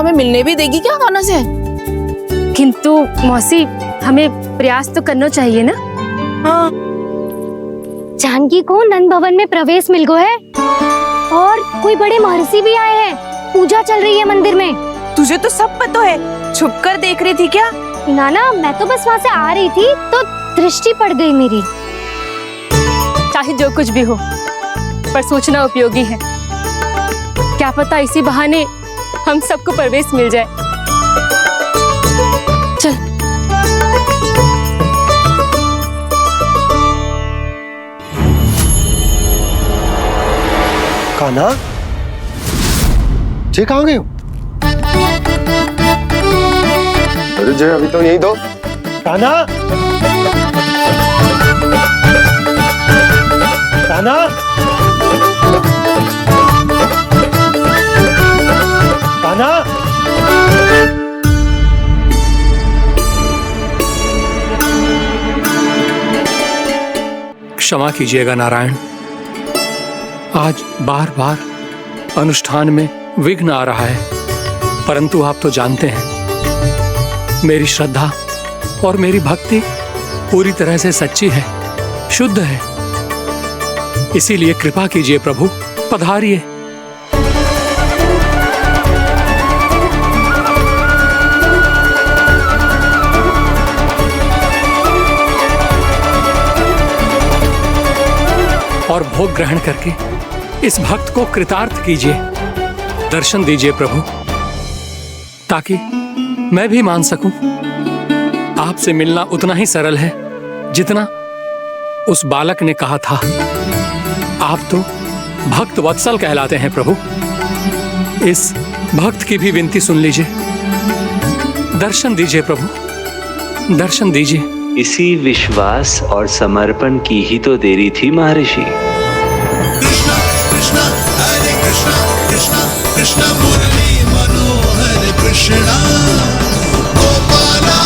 हमें मिलने भी देगी क्या कान्हा से? किंतु मौसी, हमें प्रयास तो करना चाहिए ना। हाँ। जानकी को नंद भवन में प्रवेश मिल गया है और कोई बड़े महर्षि भी आए हैं। पूजा चल रही है मंदिर में। तुझे तो सब पता है, छुप कर देख रही थी क्या? नाना, मैं तो बस वहाँ से आ रही थी तो दृष्टि पड़ गई मेरी। चाहे जो कुछ भी हो, पर सोचना उपयोगी है। क्या पता इसी बहाने हम सबको प्रवेश मिल जाए। चल। कान्हा, जय कहाँ गए हो? अरे जय, अभी तो यही दो। कान्हा, कान्हा, कान्हा। क्षमा कीजिएगा नारायण, आज बार बार अनुष्ठान में विघ्न आ रहा है, परंतु आप तो जानते हैं मेरी श्रद्धा और मेरी भक्ति पूरी तरह से सच्ची है, शुद्ध है। इसीलिए कृपा कीजिए प्रभु, पधारिए। और भोग ग्रहण करके इस भक्त को कृतार्थ कीजिए। दर्शन दीजिए प्रभु, ताकि मैं भी मान सकूं आपसे मिलना उतना ही सरल है जितना उस बालक ने कहा था। आप तो भक्त वत्सल कहलाते हैं प्रभु। इस भक्त की भी विनती सुन लीजिए। दर्शन दीजिए प्रभु, दर्शन दीजिए। इसी विश्वास और समर्पण की ही तो देरी थी महर्षि। कृष्णा कृष्णा हरे कृष्णा, कृष्णा कृष्णा मुरली मनोहर कृष्णा, गोपाला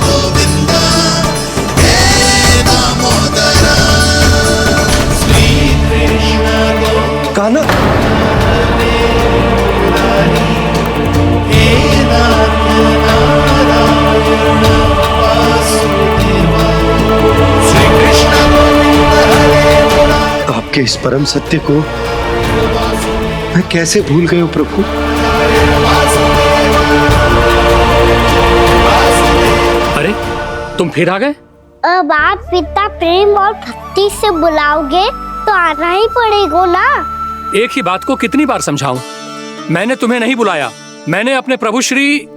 गोविंदा हे दामोदरा, श्री कृष्ण कान्हा, हे नारायण वासुदेवा, श्री कृष्ण आपके इस परम सत्य को मैं कैसे भूल गया हूं प्रभु। अरे तुम फिर आ गए? अब आप इतना प्रेम और भक्ति से बुलाओगे तो आना ही पड़ेगा ना। एक ही बात को कितनी बार समझाऊं? मैंने तुम्हें नहीं बुलाया, मैंने अपने प्रभु श्री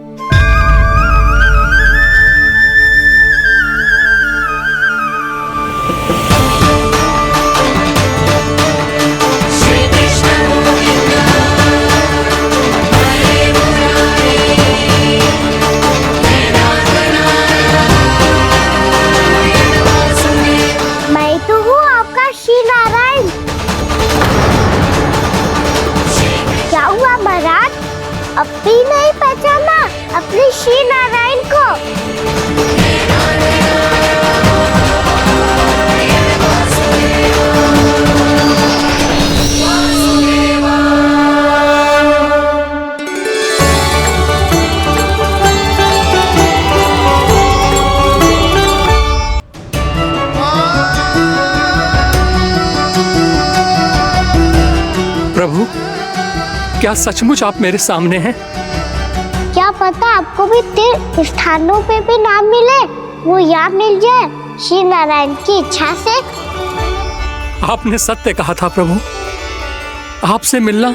मैं तो हूँ आपका श्री नारायण। क्या हुआ महाराज, अब भी नहीं पहचाना अपने श्री नारायण को? प्रभु, क्या सचमुच आप मेरे सामने हैं? क्या पता आपको भी तीर्थ स्थानों पे भी नाम मिले, वो यहाँ मिल जाए श्री नारायण की इच्छा से। आपने सत्य कहा था प्रभु, आपसे मिलना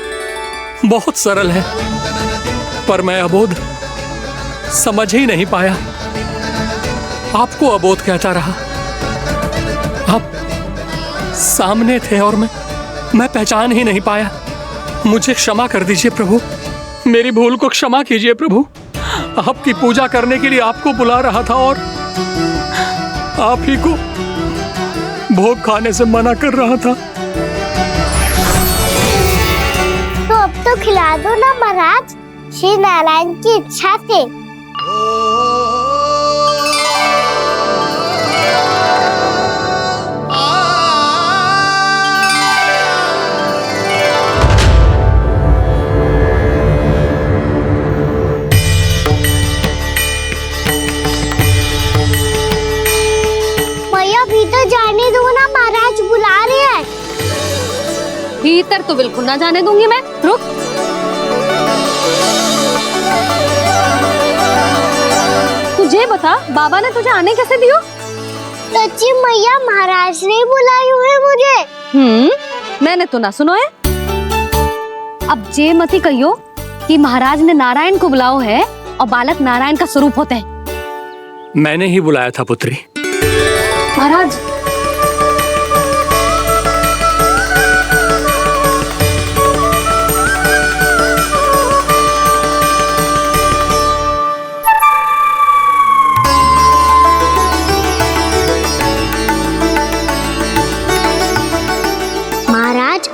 बहुत सरल है, पर मैं अबोध समझ ही नहीं पाया। आपको अबोध कहता रहा। आप सामने थे और मैं पहचान ही नहीं पाया। मुझे क्षमा कर दीजिए प्रभु, मेरी भूल को क्षमा कीजिए प्रभु। आपकी पूजा करने के लिए आपको बुला रहा था और आप ही को भोग खाने से मना कर रहा था। तो अब तो खिला दो ना महाराज, श्री नारायण की इच्छा से। भीतर तो बिल्कुल ना जाने दूंगी मैं। रुक। तुझे बता, बाबा ने तुझे आने कैसे दियो? सच्ची मैया महाराज ने बुलाई हुई मुझे। मैंने तो ना सुनो है। अब जे मती कहियो कि महाराज ने नारायण को बुलाओ है और बालक नारायण का स्वरूप होते हैं। मैंने ही बुलाया था पुत्री। महाराज,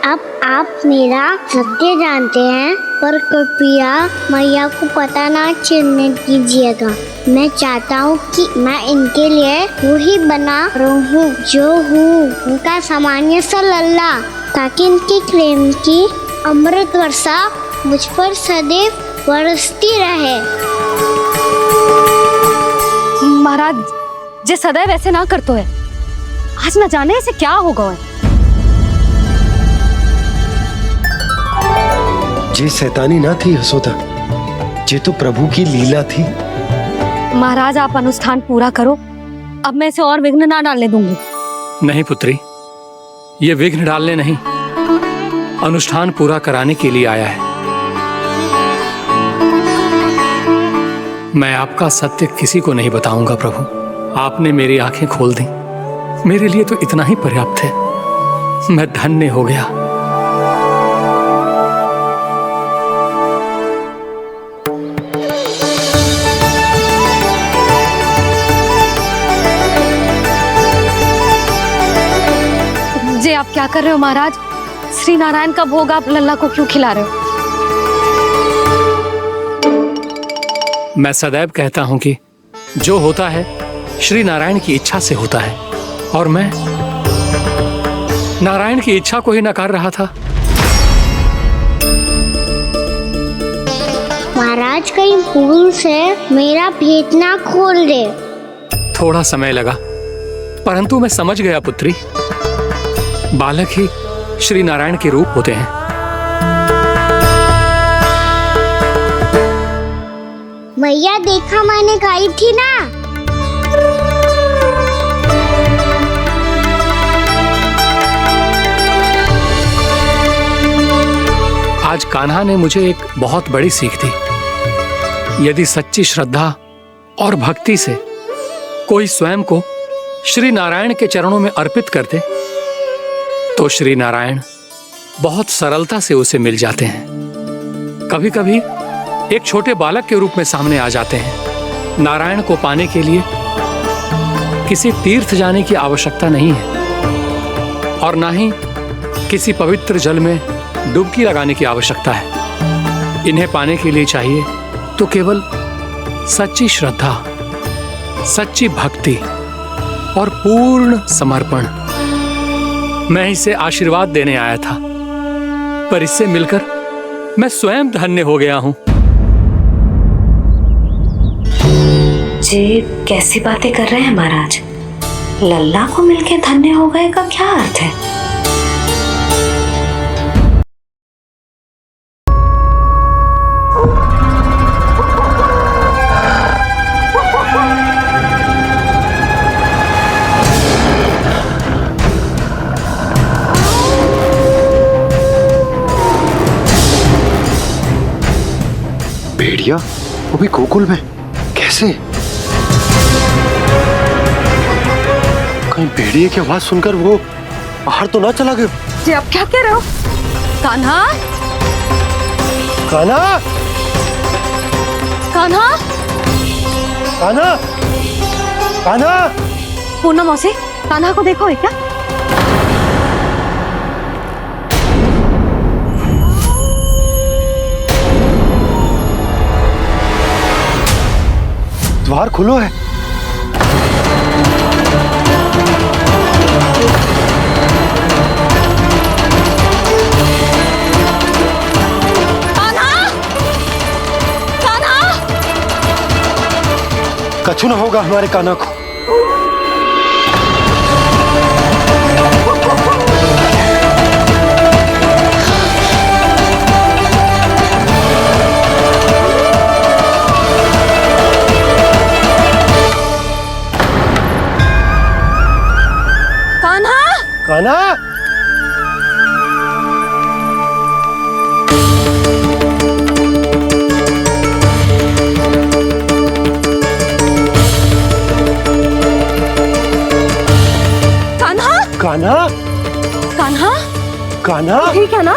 अब आप मेरा सत्य जानते हैं, पर कृपया मैया को पता ना चलने दीजिएगा। मैं चाहता हूँ कि मैं इनके लिए वही बना रहूँ जो हूँ, उनका सामान्य सा लल्ला, ताकि इनके प्रेम की अमृत वर्षा मुझ पर सदैव बरसती रहे। महाराज, जे सदैव ऐसे ना करतो है, आज न जाने इसे क्या होगा है। ये शैतानी ना थी यशोदा, ये तो प्रभु की लीला थी। महाराज, आप अनुष्ठान पूरा करो, अब मैं इसे और विघ्न ना डालने दूंगी। नहीं पुत्री, ये विघ्न डालने नहीं, अनुष्ठान पूरा कराने के लिए आया है। मैं आपका सत्य किसी को नहीं बताऊंगा प्रभु। आपने मेरी आंखें खोल दी, मेरे लिए तो इतना ही पर्याप्त है। मैं धन्य हो गया। जे आप क्या कर रहे हो महाराज? श्री नारायण का भोग आप लल्ला को क्यों खिला रहे हो? मैं सदैव कहता हूं कि जो होता है श्री नारायण की इच्छा से होता है, और मैं नारायण की इच्छा को ही नकार रहा था। महाराज, कहीं भूल से मेरा भेद ना खोल दे। थोड़ा समय लगा, परंतु मैं समझ गया पुत्री। बालक ही श्री नारायण के रूप होते हैं। मैया, देखा मैंने गाई थी ना। आज कान्हा ने मुझे एक बहुत बड़ी सीख दी। यदि सच्ची श्रद्धा और भक्ति से कोई स्वयं को श्री नारायण के चरणों में अर्पित कर दे, तो श्री नारायण बहुत सरलता से उसे मिल जाते हैं। कभी कभी एक छोटे बालक के रूप में सामने आ जाते हैं। नारायण को पाने के लिए किसी तीर्थ जाने की आवश्यकता नहीं है, और ना ही किसी पवित्र जल में डुबकी लगाने की आवश्यकता है। इन्हें पाने के लिए चाहिए तो केवल सच्ची श्रद्धा, सच्ची भक्ति और पूर्ण समर्पण। मैं इसे आशीर्वाद देने आया था, पर इससे मिलकर मैं स्वयं धन्य हो गया हूं। जी कैसी बातें कर रहे हैं महाराज? लल्ला को मिलके धन्य हो गए का क्या अर्थ है? भेड़िया, वो भी गोकुल में? कैसे? कहीं भेड़िए की आवाज सुनकर वो बाहर तो ना चला गया? जी आप क्या कह रहे हो? कान्हा, कान्हा, कान्हा, कान्हा, कान्हा। पूनम मौसी, कान्हा को देखो है क्या? द्वार खुलो है। कछु न होगा हमारे कान्हा को। कान्हा, ठीक है ना?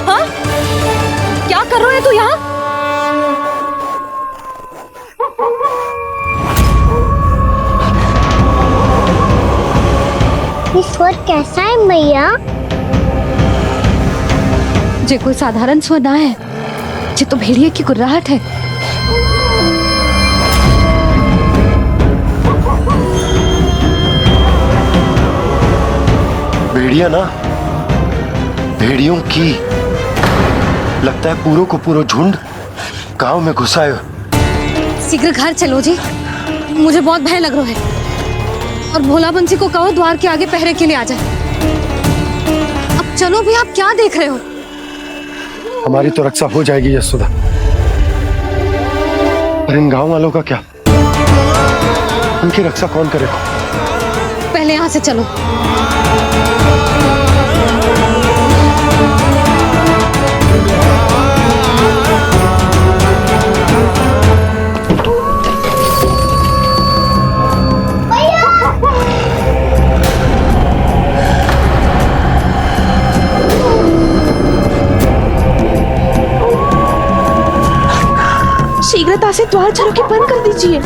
हाँ, क्या कर रहे है तू यहाँ? ये स्वर कैसा है मैया? जे कोई साधारण स्वर ना है, जे तो भेड़िए की गुर्राहट है। भेड़िया ना, भेड़ियों की लगता है पूरों को पूरा झुंड गांव में घुसा है। शीघ्र घर चलो जी, मुझे बहुत भय लग रहा है। और भोला बंसी को कहो द्वार के आगे पहरे के लिए आ जाए। अब चलो भी, आप क्या देख रहे हो? हमारी तो रक्षा हो जाएगी यशोदा, पर इन गांव वालों का क्या? उनकी रक्षा कौन करेगा? पहले यहाँ से चलो। शीघ्रता से द्वार चलो के बंद कर दीजिए।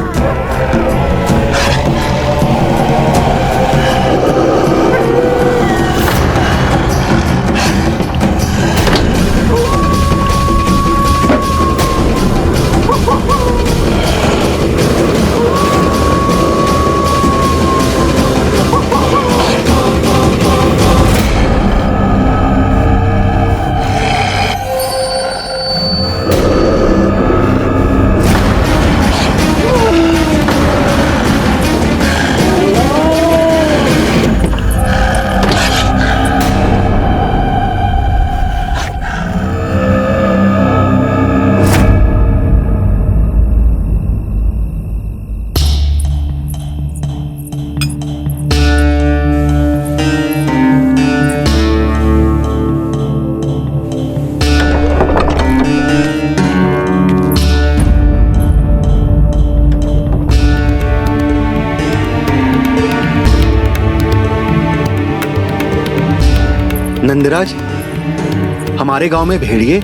नंदराज, हमारे गांव में भेड़िए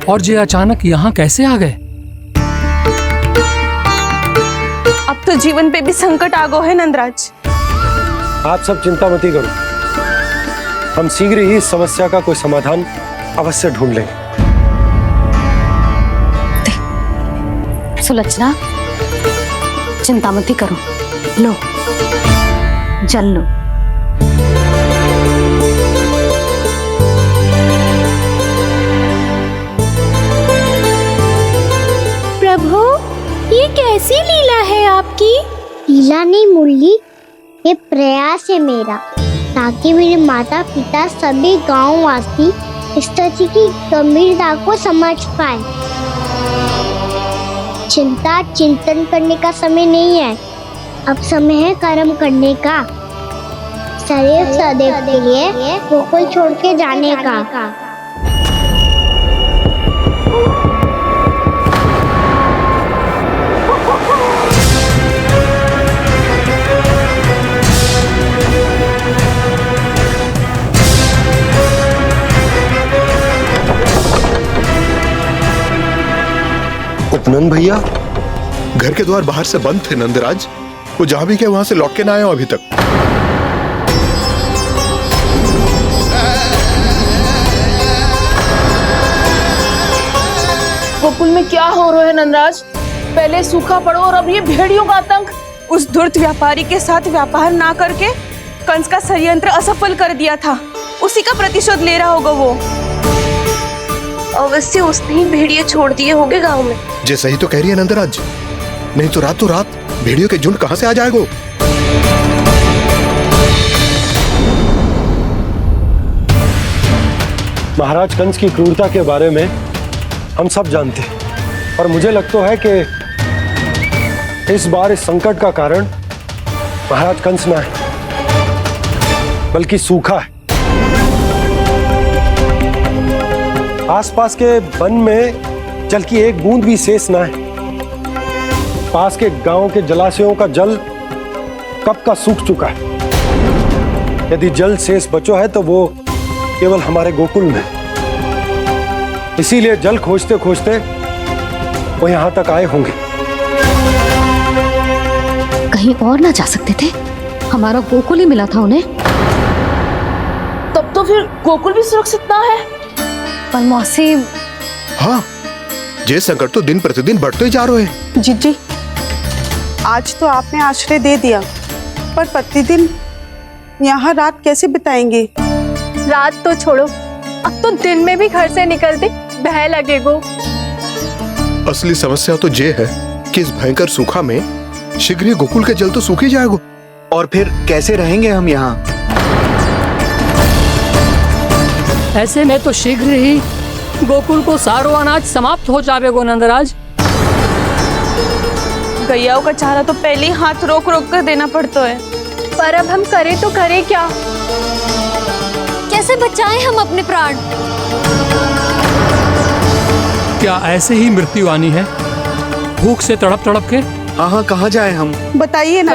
और ये अचानक यहाँ कैसे आ गए? अब तो जीवन पे भी संकट आ गो है नंदराज। आप सब चिंता मत करो, हम शीघ्र ही इस समस्या का कोई समाधान अवश्य ढूंढ लेंगे। सुलक्षणा, चिंता मत करो, लो जल लो। प्रभु, ये कैसी लीला है आपकी? लीला नहीं मुरली, ये प्रयास है मेरा, ताकि मेरे माता पिता सभी गांव वासी स्थिति की गंभीरता को समझ पाए। चिंता चिंतन करने का समय नहीं है, अब समय है कर्म करने का, सदैव सदैव के लिए गोकुल छोड़ के जाने का। उपनंद भैया, घर के द्वार बाहर से बंद थे नंदराज, वो जहां भी गए वहां से लौट के ना आए हो अभी तक। गोकुल में क्या हो रहा है नंदराज? पहले सूखा पड़ो और अब ये भेड़ियों का आतंक। उस धूर्त व्यापारी के साथ व्यापार ना करके कंस का षड्यंत्र असफल कर दिया था, उसी का प्रतिशोध ले रहा होगा वो। अवश्य उसने ही भेड़िए छोड़ दिए होंगे गांव में। जे सही तो कह रही है नंदराज, नहीं तो रात भेड़ियों के झुंड कहां से आ जाएगा? महाराज कंस की क्रूरता के बारे में हम सब जानते हैं, और मुझे लगता है कि इस बार इस संकट का कारण महाराज कंस ना है, बल्कि सूखा है। आसपास के वन में जल की एक बूंद भी शेष ना है। पास के गांव के जलाशयों का जल कब का सूख चुका है। यदि जल शेष बचो है तो वो केवल हमारे गोकुल में। इसीलिए जल खोजते खोजते वो यहां तक आए होंगे। कहीं और ना जा सकते थे? हमारा गोकुल ही मिला था उन्हें। तब तो फिर गोकुल भी सुरक्षित ना है। पर मौसी, हाँ, ये संकट तो दिन प्रतिदिन बढ़ते ही जा रहे हैं। जीजी, आज तो आपने आश्रय दे दिया, पर प्रतिदिन यहाँ रात कैसे बिताएंगे? रात तो छोड़ो, अब तो दिन में भी घर से निकलते भय लगेगो। असली समस्या तो ये है कि इस भयंकर सूखा में शीघ्र ही गोकुल के जल तो सूख ही जाएगा। और फिर कैसे रहेंगे हम यहाँ? ऐसे में तो शीघ्र ही गोकुल को सारो अनाज समाप्त हो जाएगो नंदराज। गैयाओं का चारा तो पहले ही हाथ रोक रोक कर देना पड़ता है। पर अब हम करें तो करें क्या? कैसे बचाएं हम अपने प्राण? क्या ऐसे ही मृत्यु आनी है, भूख से तड़प तड़प के? हाँ हाँ, कहाँ जाए हम? बताइए ना।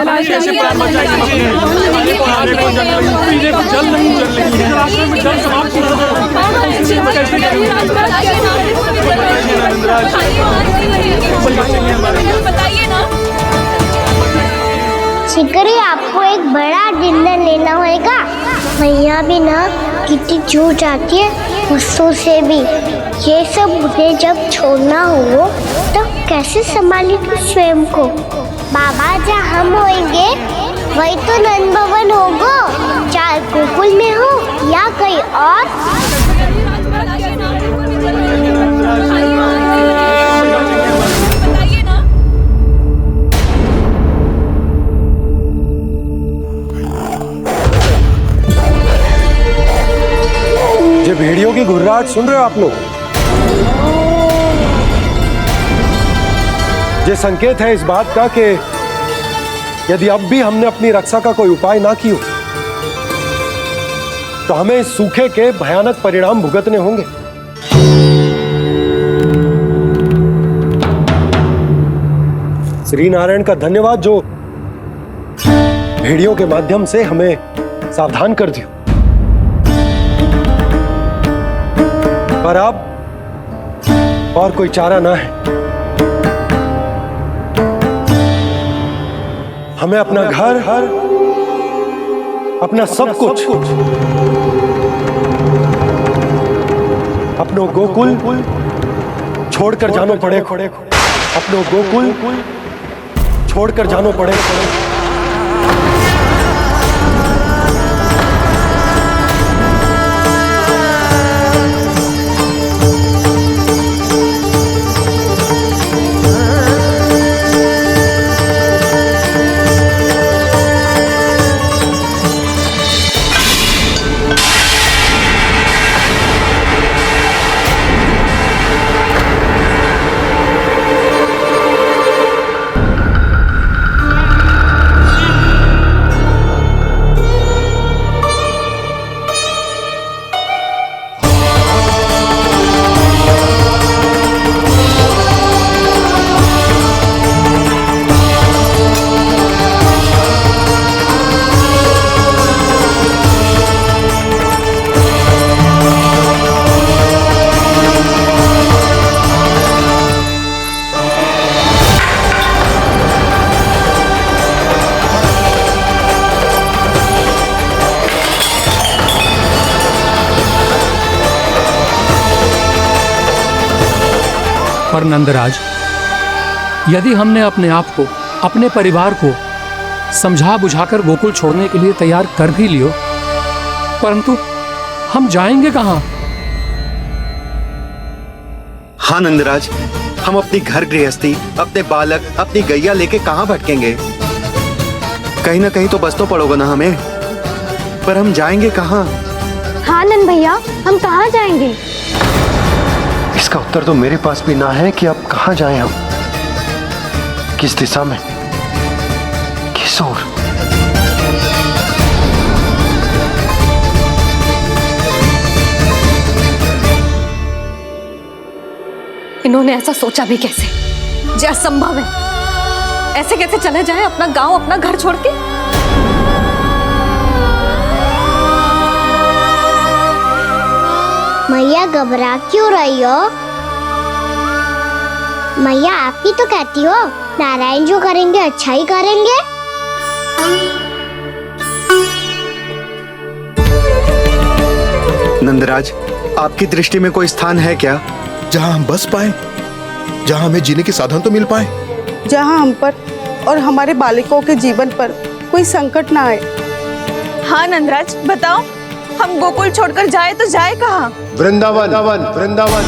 शीघ्र ही आपको एक बड़ा डिनर लेना होगा। मैया भी ना कितनी चूक जाती है गुस्सों से भी। ये सब मुझे जब छोड़ना हो तो कैसे संभालेगी स्वयं को? बाबा जहाँ हम होंगे वही तो नंद भवन होगा, चाहे गोकुल में हो या कहीं और। ये भेड़ियों की घुर्राहट सुन रहे हो आप लोग? ये संकेत है इस बात का कि यदि अब भी हमने अपनी रक्षा का कोई उपाय ना किया तो हमें इस सूखे के भयानक परिणाम भुगतने होंगे। श्री नारायण का धन्यवाद जो भेड़ियों के माध्यम से हमें सावधान कर दिया। पर अब और कोई चारा ना है। हमें अपना घर, अपना सब कुछ, अपनो गोकुल छोड़कर जानो पड़े। अपनो गोकुल छोड़कर जानो पड़े। पर नंदराज, यदि हमने अपने आप को, अपने परिवार को समझा बुझाकर गोकुल छोड़ने के लिए तैयार कर भी लियो, परंतु हम जाएंगे कहां? हाँ नंदराज, हम अपनी घर गृहस्थी, अपने बालक, अपनी गैया लेके कहाँ भटकेंगे? कहीं ना कहीं तो बस तो पड़ोगे ना हमें, पर हम जाएंगे कहाँ? हाँ नंद भैया, हम कहाँ जाएंगे? इसका उत्तर तो मेरे पास भी ना है कि अब कहां जाएं हम, किस दिशा में, किस ओर। इन्होंने ऐसा सोचा भी कैसे? जो असंभव है। ऐसे कैसे चले जाएं अपना गांव, अपना घर छोड़ के? मैया घबरा क्यों रही हो? मैया आप ही तो कहती हो नारायण जो करेंगे अच्छा ही करेंगे। नंदराज, आपकी दृष्टि में कोई स्थान है क्या जहां हम बस पाए, जहां हमें जीने के साधन तो मिल पाए, जहाँ हम पर और हमारे बालकों के जीवन पर कोई संकट ना आए। हाँ नंदराज, बताओ हम गोकुल छोड़कर जाए तो जाए कहाँ? वृंदावन, वृंदावन।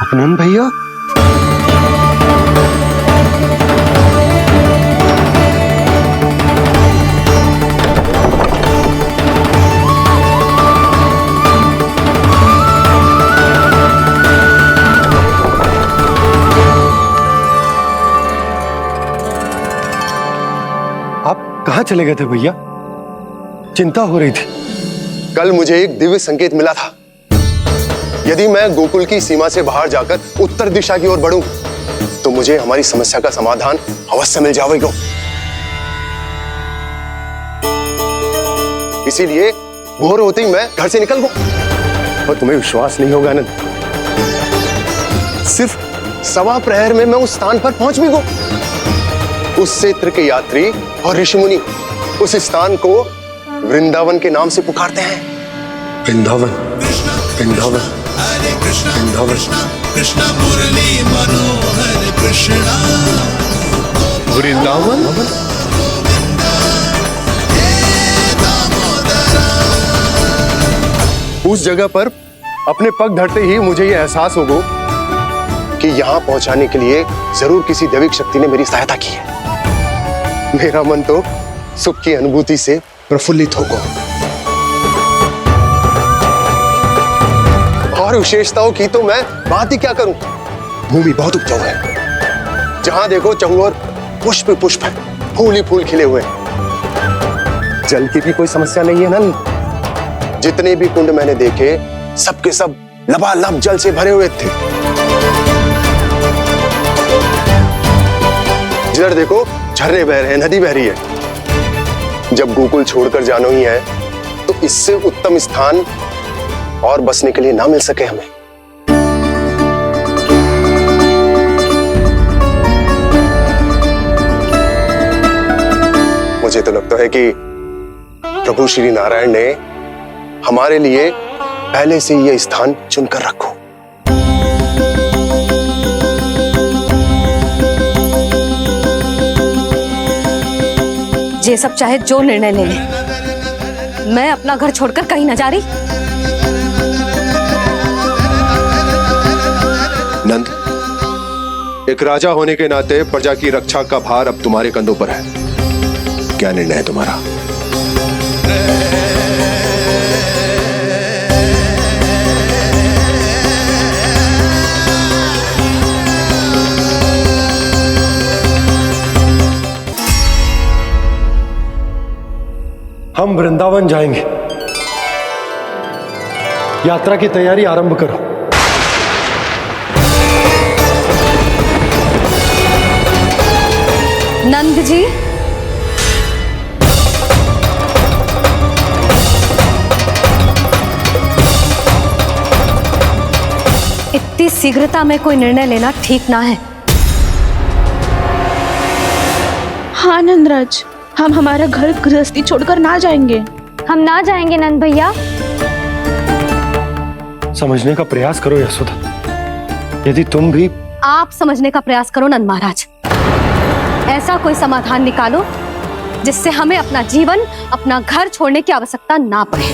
अपनन भैया, आप कहाँ चले गए थे भैया? चिंता हो रही थी। कल मुझे एक दिव्य संकेत मिला था। यदि मैं गोकुल की सीमा से बाहर जाकर उत्तर दिशा की ओर बढ़ूं, तो मुझे हमारी समस्या का समाधान अवश्य मिल जाएगा। इसीलिए भोर होते ही मैं घर से निकल गया। और तुम्हें विश्वास नहीं होगा आनंद, सिर्फ सवा प्रहर में मैं उस स्थान पर पहुंच भी गया। उस क्षेत्र के यात्री और ऋषि मुनि उस स्थान को वृंदावन के नाम से पुकारते हैं। वृंदावन, वृंदावन, हरे कृष्णा कृष्णा कृष्णा मुरली मनोहर कृष्णा। वृंदावन, उस जगह पर अपने पग धरते ही मुझे यह एहसास होगा कि यहां पहुंचाने के लिए जरूर किसी दैविक शक्ति ने मेरी सहायता की है। मेरा मन तो सुख की अनुभूति से प्रफुल्लित होगा। और विशेषताओं की तो मैं बात ही क्या करूं। भूमि बहुत उपजाऊ है, जहां देखो चहुओर पुष्प पुष्प है, फूल ही फूल खिले हुए हैं। जल की भी कोई समस्या नहीं है नंद। जितने भी कुंड मैंने देखे सबके सब लबालब जल से भरे हुए थे। जिधर देखो झरने बह रहे हैं, नदी बह रही है। जब गोकुल छोड़कर जाना ही है तो इससे उत्तम स्थान और बसने के लिए ना मिल सके हमें। मुझे तो लगता है कि प्रभु श्री नारायण ने हमारे लिए पहले से यह स्थान चुनकर रखो। ये सब चाहे जो निर्णय ले ले, मैं अपना घर छोड़कर कहीं न जा रही। नंद, एक राजा होने के नाते प्रजा की रक्षा का भार अब तुम्हारे कंधों पर है। क्या निर्णय है तुम्हारा? हम वृंदावन जाएंगे। यात्रा की तैयारी आरंभ करो। नंद जी, इतनी शीघ्रता में कोई निर्णय लेना ठीक ना है। हाँ नंदराज, हम हमारा घर गृहस्थी छोड़कर ना जाएंगे। हम ना जाएंगे नंद भैया। समझने का प्रयास करो यशोदा। यदि तुम भी आप समझने का प्रयास करो नंद महाराज। ऐसा कोई समाधान निकालो जिससे हमें अपना जीवन, अपना घर छोड़ने की आवश्यकता ना पड़े।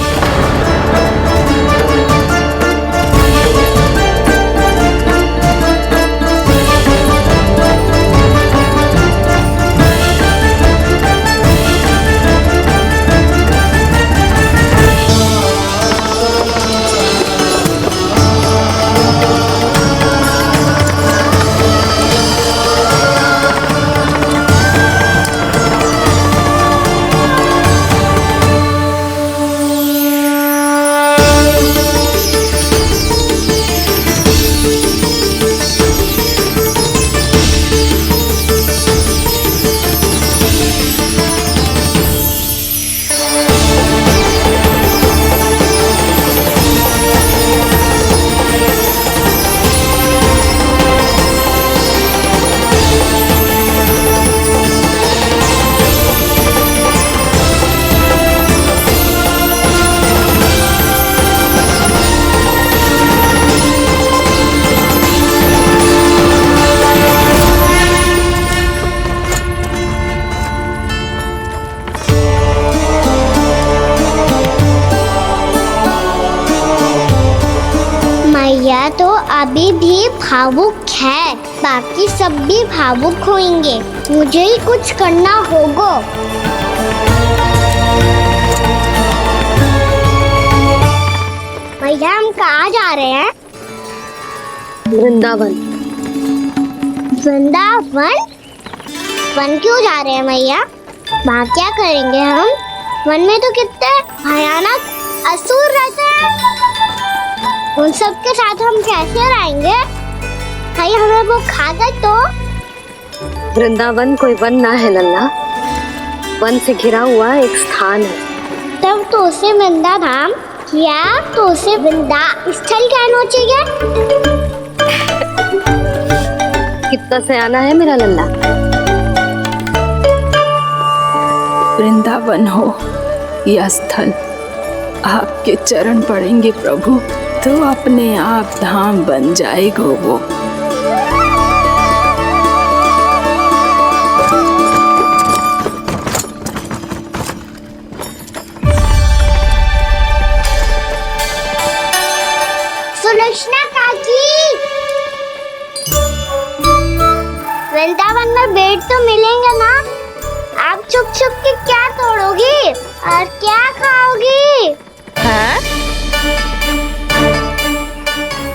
मैया तो अभी भी भावुक है, बाकी सब भी भावुक होंगे। मुझे ही कुछ करना होगा। भैया हम कहाँ जा रहे हैं? वृंदावन। वृंदावन? वन क्यों जा रहे हैं मैया? वहाँ क्या करेंगे हम? वन में तो कितने भयानक असुर रहते हैं। उन सब के साथ हम कैसे रहेंगे? भाई हमें वो खा गए तो? वृंदावन कोई वन ना है लल्ला, वन से घिरा हुआ एक स्थान है। तब तो उसे वृंदा धाम या तो उसे वृंदा स्थल कहना चाहिए। कितना सयाना है मेरा लल्ला। वृंदावन हो या स्थल, आपके चरण पड़ेंगे प्रभु तो अपने आप धाम बन जाएगा वो। सुलक्षणा काकी, वृंदावन में बेट तो मिलेंगे ना? आप छुप छुप के क्या तोड़ोगी और क्या खाओगी? हाँ?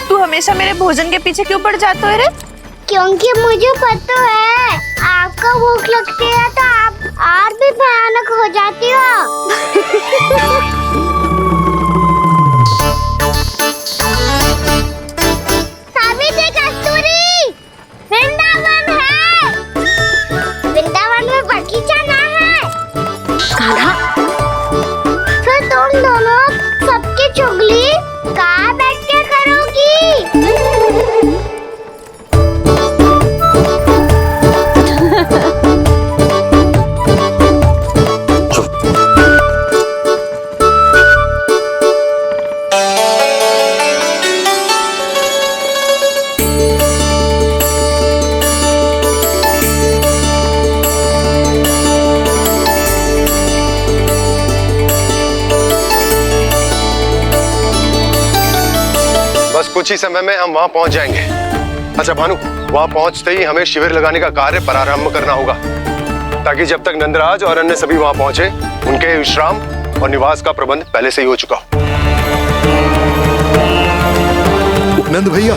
तू हमेशा मेरे भोजन के पीछे क्यों पड़ जाता है रे? क्योंकि मुझे पता है आपको भूख लगती है तो आप और भी भयानक हो जाती हो। सावित्री, कस्तूरी, वृंदावन है। वृंदावन में बगीचा ना है। कान्हा, फिर तुम दोनों सबकी चुगली कहाँ बैठ के करोगी? बस कुछ ही समय में हम वहां पहुंच जाएंगे। अच्छा भानु, वहां पहुंचते ही हमें शिविर लगाने का कार्य प्रारंभ करना होगा, ताकि जब तक नंदराज और अन्य सभी वहां पहुंचे उनके विश्राम और निवास का प्रबंध पहले से ही हो चुका हो। नंद भैया,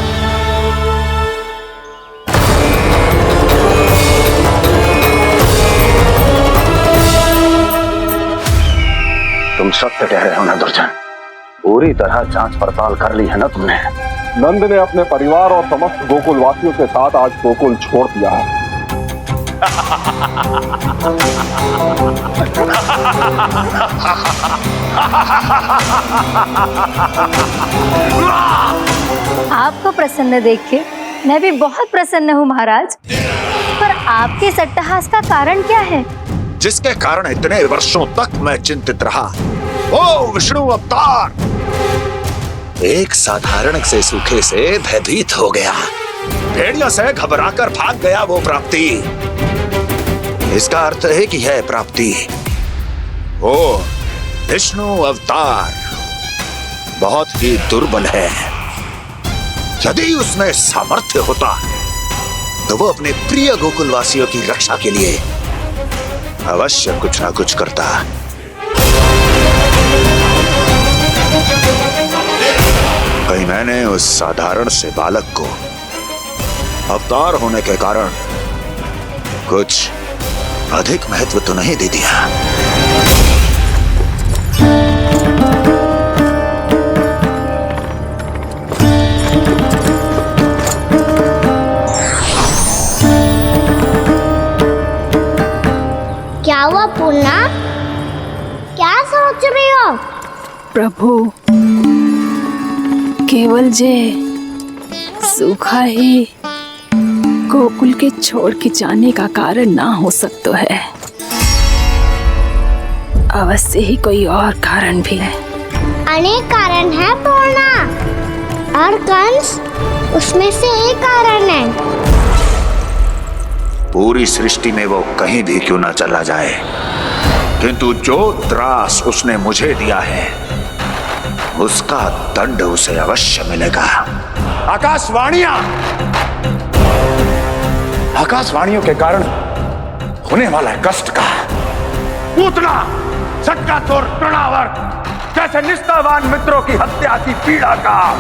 तुम सत्य कह रहे हो ना दुर्जन, पूरी तरह जांच पड़ताल कर ली है ना तुमने? नंद ने अपने परिवार और समस्त गोकुल वासियों के साथ आज गोकुल छोड़ दिया है। आपको प्रसन्न देख के मैं भी बहुत प्रसन्न हूँ महाराज, पर आपके इस अट्टहास का कारण क्या है? जिसके कारण इतने वर्षों तक मैं चिंतित रहा, ओ विष्णु अवतार, एक साधारण से सूखे से भयभीत हो गया, भेड़ियों से घबराकर भाग गया वो प्राप्ति। इसका अर्थ है कि यह प्राप्ति वो विष्णु अवतार बहुत ही दुर्बल है। यदि उसमें सामर्थ्य होता तो वो अपने प्रिय गोकुलवासियों की रक्षा के लिए अवश्य कुछ ना कुछ करता। कहीं मैंने उस साधारण से बालक को अवतार होने के कारण कुछ अधिक महत्व तो नहीं दे दिया? क्या हुआ पूर्णा? क्या सोच रही हो? प्रभु, केवल जे सूखा ही गोकुल के छोड़ के जाने का कारण ना हो सकता है, अवश्य ही कोई और कारण भी है। अनेक कारण है पूर्णा, और कंस उसमें से एक कारण है। पूरी सृष्टि में वो कहीं भी क्यों ना चला जाए, किंतु जो त्रास उसने मुझे दिया है उसका दंड उसे अवश्य मिलेगा। आकाशवाणियों के कारण होने वाला है कष्ट का, पूतना सटकासुर तृणावर जैसे निष्ठावान मित्रों की हत्या की पीड़ा का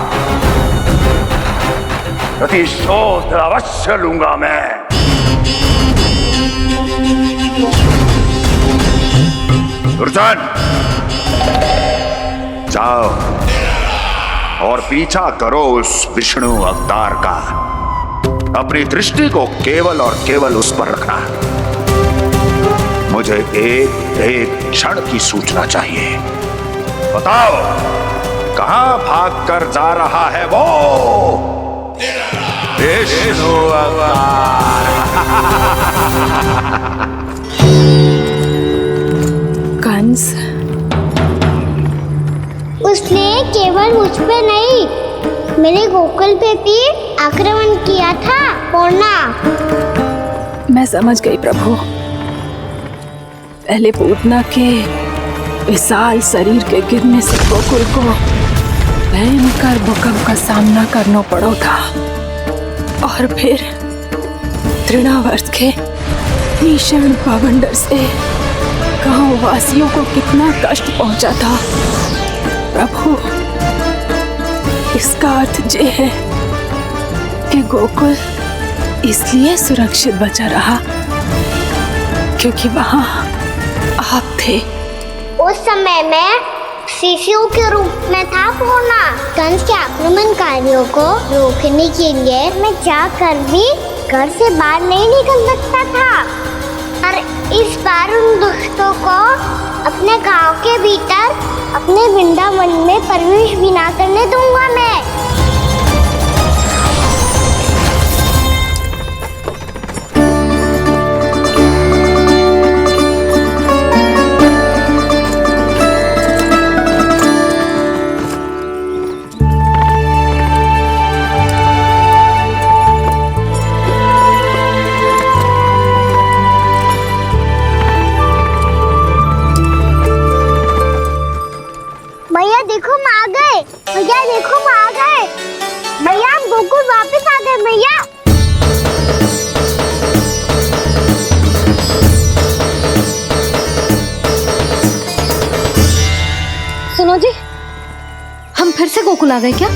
प्रतिशोध अवश्य लूंगा मैं। दुर्जन, जाओ और पीछा करो उस विष्णु अवतार का। अपनी दृष्टि को केवल और केवल उस पर रखना। मुझे एक एक क्षण की सूचना चाहिए। बताओ कहां भाग कर जा रहा है वो विष्णु अवतार? कंस, उसने केवल मुझ पे नहीं, मेरे गोकुल पे भी आक्रमण किया था पूर्णा। मैं समझ गई प्रभु। पहले पूतना के विशाल शरीर के गिरने से गोकुल को भयंकर भूकंप का सामना करना पड़ा था, और फिर तृणावर्त के भीषण पावंडर से गांव वासियों को कितना कष्ट पहुंचा था। प्रभु, इसका अर्थ ये है कि गोकुल इसलिए सुरक्षित बचा रहा क्योंकि वहां आप थे। उस समय मैं शिशु के रूप में था पूर्णा। कंस के आक्रमणकारियों को रोकने के लिए मैं जाकर भी घर से बाहर नहीं निकल सकता था, और इस बार उन दुष्टों को अपने गांव के भीतर, अपने वृंदावन में प्रवेश भी ना करने दूंगा मैं। भैया देखो हम आ गए, भैया देखो हम आ गए, भैया हम गोकुल वापस आ गए भैया। सुनो जी, हम फिर से गोकुल आ गए क्या?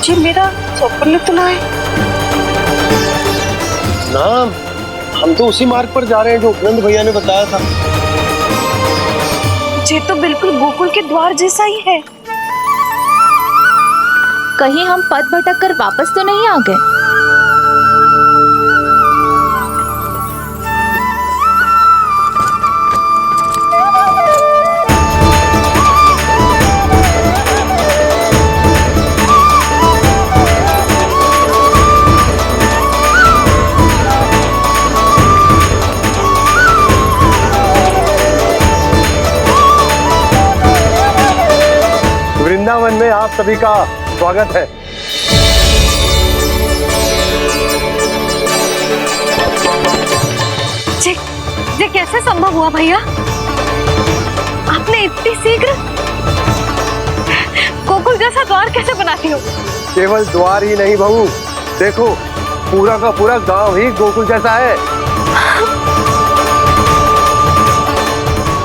जी मेरा स्वप्न तो ना है। नाम, हम तो उसी मार्ग पर जा रहे हैं जो उपनंद भैया ने बताया था। ये तो बिल्कुल गोकुल के द्वार जैसा ही है। कहीं हम पथ भटक कर वापस तो नहीं आ गए? वृंदावन में आप सभी का स्वागत है। ये कैसे संभव हुआ भैया? आपने इतनी शीघ्र गोकुल जैसा द्वार कैसे बनाती हो? केवल द्वार ही नहीं बहू, देखो पूरा का पूरा गांव ही गोकुल जैसा है।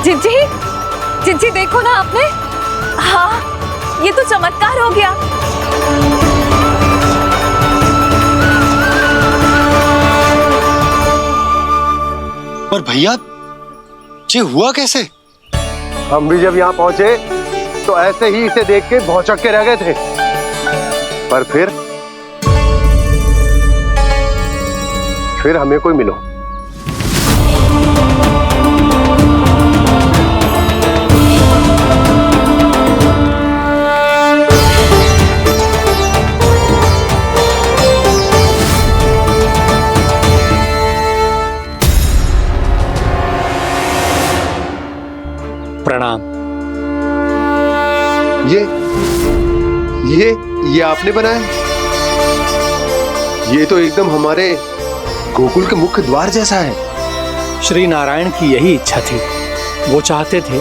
जिज्जी देखो ना आपने। हाँ, ये तो चमत्कार हो गया। पर भैया ये हुआ कैसे? हम भी जब यहाँ पहुंचे तो ऐसे ही इसे देख के भौचक के रह गए थे, पर फिर हमें कोई मिलो। प्रणाम। ये आपने बनाया? ये तो एकदम हमारे गोकुल के मुख्य द्वार जैसा है। श्री नारायण की यही इच्छा थी। वो चाहते थे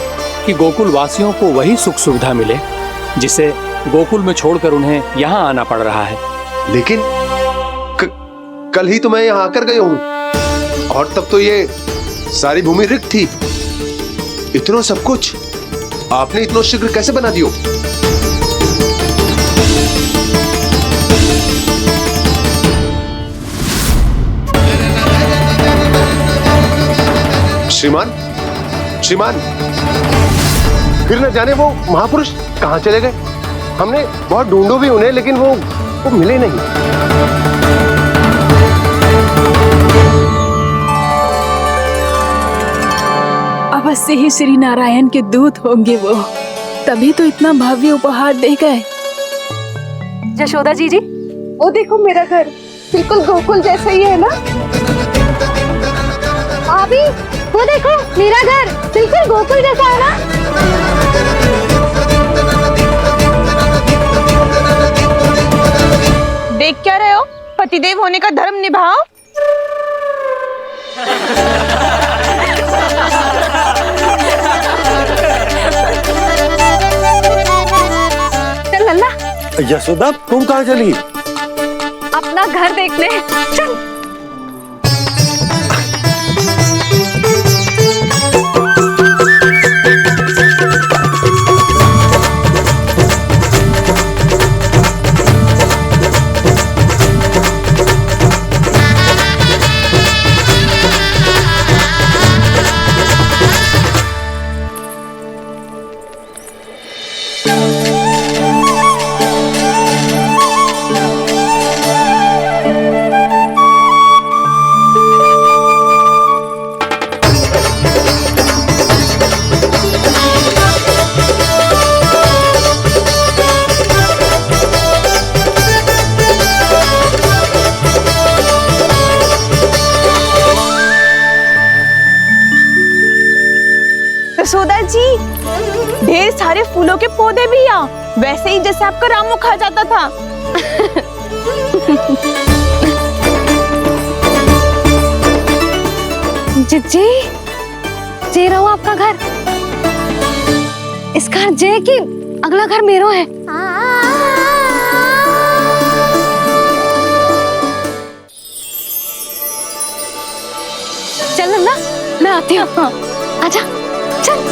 ताकि गोकुल वासियों को वही सुख सुविधा मिले जिसे गोकुल में छोड़कर उन्हें यहाँ आना पड़ रहा है। लेकिन कल ही तो मैं यहाँ आकर गया हूँ और तब तो ये सारी भूमि रिक्त थी। इतना सब कुछ आपने इतना शीघ्र कैसे बना दियो? श्रीमान, श्रीमान, फिर न जाने वो महापुरुष कहाँ चले गए। हमने बहुत ढूंढो भी उन्हें, लेकिन वो मिले नहीं। अवश्य ही श्री नारायण के दूत होंगे वो, तभी तो इतना भव्य उपहार दे गए। यशोदा जी, वो देखो मेरा घर बिल्कुल गोकुल जैसा ही है ना। भाभी वो देखो मेरा घर बिल्कुल गोकुल जैसा है ना। देख क्या रहे हो? पतिदेव होने का धर्म निभाओ। चल लल्ला, यशोदा तुम कहाँ चली? अपना घर देखने चल। यशोदा जी, ढेर सारे फूलों के पौधे भी यहाँ, वैसे ही जैसे आपका रामू खा जाता था। जी, जे रहो आपका घर। इस घर जे की अगला घर मेरो है। चल ना, मैं आती हूँ। आजा, चल।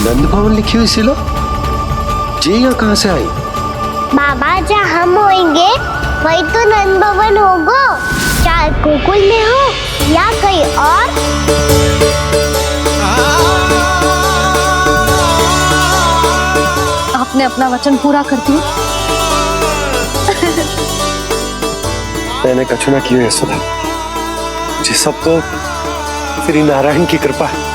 नंद भवन लिखी हुई सिलो जी यहाँ कहाँ से आई? बाबा, जहाँ हम होंगे वही तो नंद भवन होगा। चाहे गोकुल में हो या कहीं और। आपने अपना वचन पूरा कर दिया। मैंने कछु ना किया यशोदा, ये सब तो श्री नारायण की कृपा है।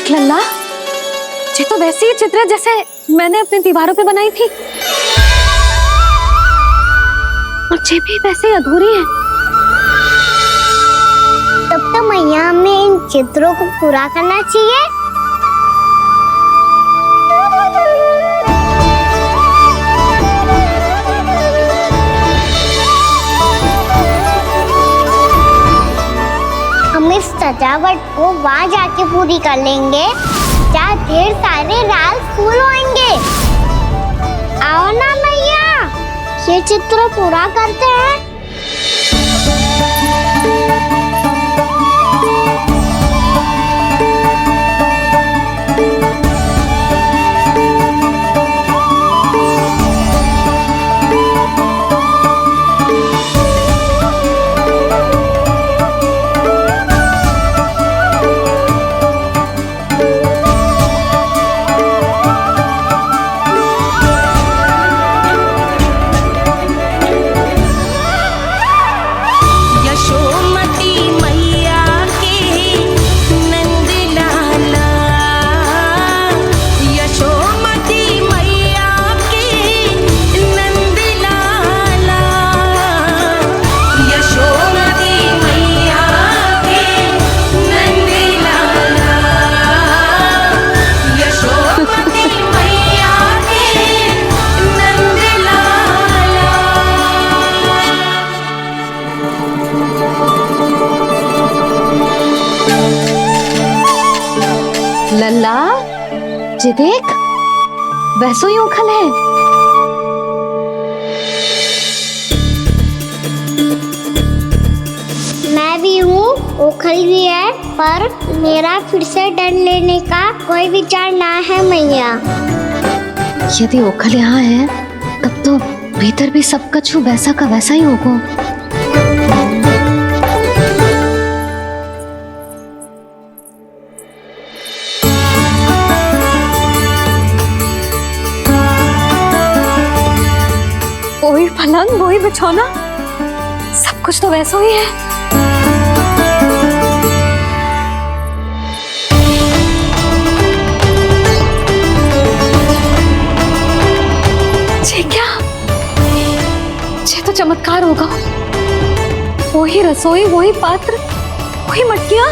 देख लल्ला, ये तो वैसी ही चित्र है जैसे मैंने अपने दीवारों पे बनाई थी, और ये भी वैसे ही अधूरी है। तब तो मैया हमें इन चित्रों को पूरा करना चाहिए। हम इस सजावट को वहाँ जाके पूरी कर लेंगे जहाँ ढेर सारे लाल फूल होंगे। आओ ना मैया, ये चित्र पूरा करते हैं। लल्ला, ये देख, वैसो ही उखल है। मैं भी हूँ, उखल भी है, पर मेरा फिर से डर लेने का कोई विचार ना है मैया। यदि उखल यहाँ है, तब तो भीतर भी सब कुछ वैसा का वैसा ही होगा। वही पलंग, वही बिछौना, सब कुछ तो वैसा ही है। ये क्या? ये तो चमत्कार होगा। वही रसोई, वही पात्र, वही मटकियां,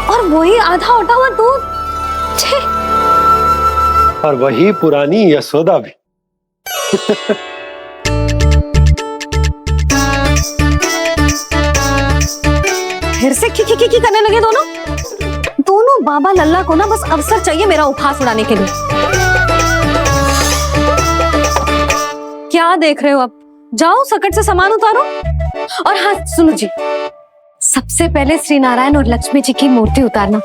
और वही आधा उटा हुआ दूध। और वही पुरानी यशोदा भी। फिर से खी करने लगे दोनों बाबा लल्ला को ना बस अवसर चाहिए मेरा उपहास उड़ाने के लिए। क्या देख रहे हो? अब जाओ, सकट से सामान उतारो। और हाँ सुनो जी, सबसे पहले श्री नारायण और लक्ष्मी जी की मूर्ति उतारना।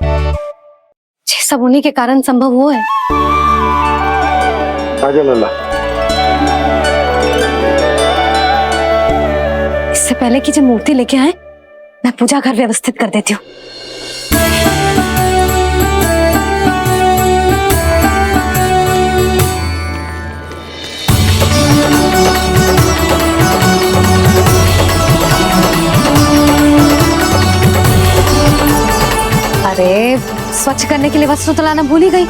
ये सब उन्हीं के कारण संभव हुआ है। आजा लल्ला। इससे पहले कि जो मूर्ति लेके आए, मैं पूजा घर व्यवस्थित कर देती हूँ। अरे स्वच्छ करने के लिए वस्त्र तो लाना भूल ही गई।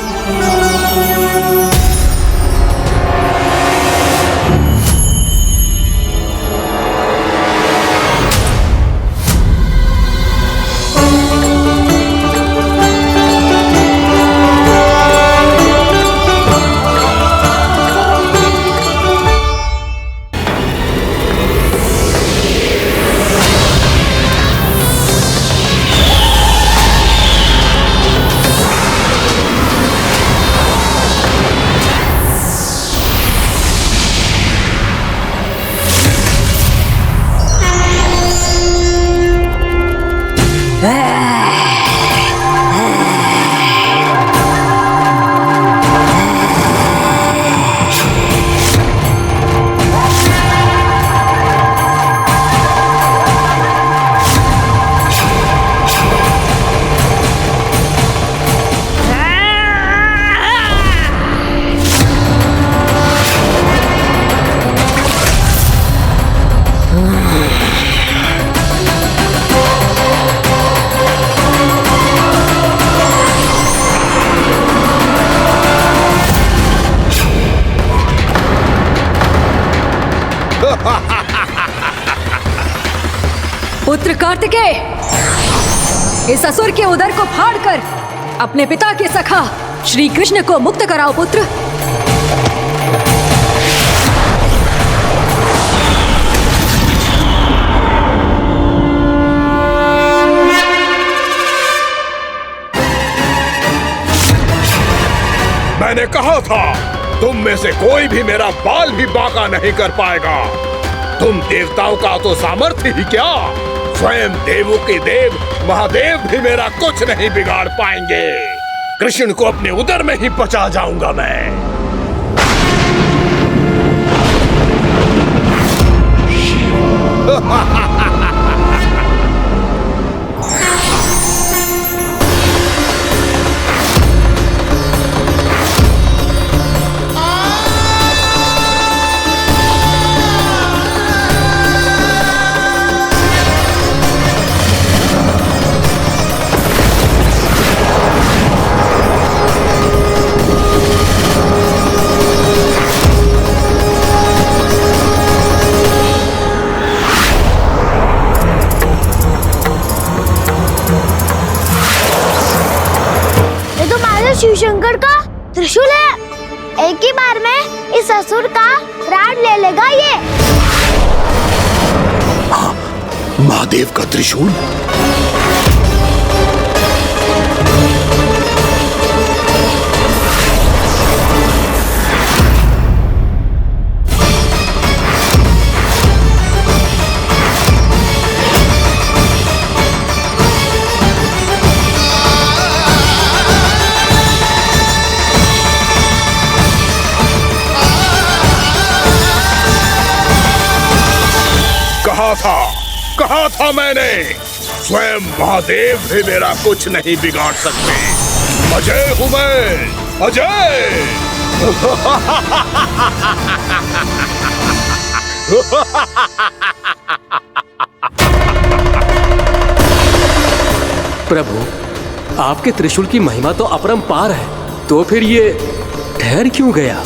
पुत्र कार्तिकेय, इस असुर के उदर को फाड़कर अपने पिता के सखा श्री कृष्ण को मुक्त कराओ पुत्र। मैंने कहा था तुम में से कोई भी मेरा बाल भी बांका नहीं कर पाएगा। तुम देवताओं का तो सामर्थ्य ही क्या, स्वयं देवों के देव महादेव भी मेरा कुछ नहीं बिगाड़ पाएंगे। कृष्ण को अपने उदर में ही पचा जाऊंगा मैं। शिव शंकर का त्रिशूल है, एक ही बार में इस असुर का प्राण ले लेगा ये। महादेव का त्रिशूल? कहा था मैंने, स्वयं महादेव भी मेरा कुछ नहीं बिगाड़ सकते। अजय हूं मैं, अजय। प्रभु, आपके त्रिशूल की महिमा तो अपरंपार है, तो फिर ये ठहर क्यों गया?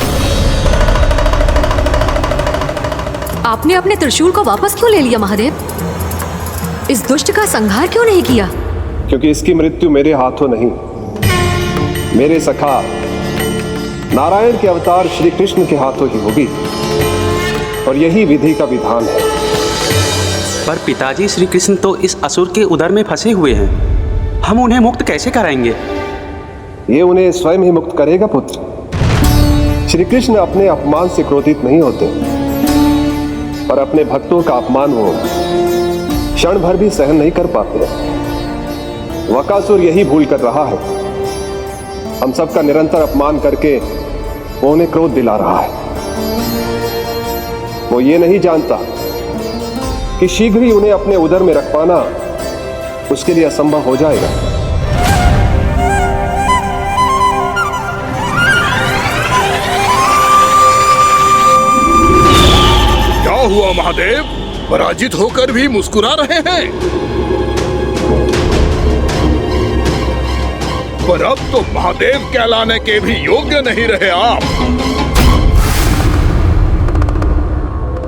आपने अपने त्रिशूल को वापस क्यों ले लिया महादेव? इस दुष्ट का संहार क्यों नहीं किया? क्योंकि इसकी मृत्यु मेरे हाथों नहीं, मेरे सखा नारायण के अवतार श्री कृष्ण के हाथों ही होगी, और यही विधि का विधान है। पर पिताजी, श्री कृष्ण तो इस असुर के उदर में फंसे हुए हैं, हम उन्हें मुक्त कैसे कराएंगे? ये उन्हें स्वयं ही मुक्त करेगा पुत्र। श्री कृष्ण अपने अपमान से क्रोधित नहीं होते, पर अपने भक्तों का अपमान वो क्षण भर भी सहन नहीं कर पाते। वकासुर यही भूल कर रहा है, हम सबका निरंतर अपमान करके वो उन्हें क्रोध दिला रहा है। वो ये नहीं जानता कि शीघ्र ही उन्हें अपने उदर में रख पाना उसके लिए असंभव हो जाएगा। क्या हुआ महादेव, पराजित होकर भी मुस्कुरा रहे हैं? पर अब तो महादेव कहलाने के भी योग्य नहीं रहे आप।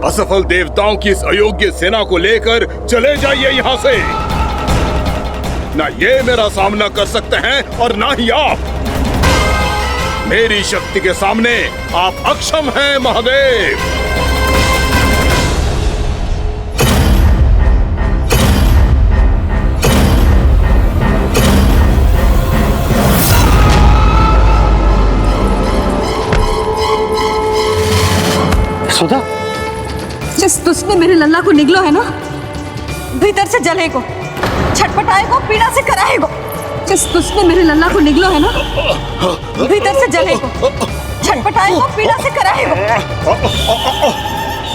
असफल देवताओं की इस अयोग्य सेना को लेकर चले जाइए यहाँ से। ना ये मेरा सामना कर सकते हैं और ना ही आप। मेरी शक्ति के सामने आप अक्षम हैं महादेव। सुधा, जिस दुष्ट ने मेरे लल्ला को निगलो है ना, भीतर से जलेगो, छटपटाएगो, पीड़ा से कराएगो। जिस दुष्ट ने मेरे लल्ला को निगलो है ना, भीतर से जलेगो, छटपटाएगो, पीड़ा से कराएगो।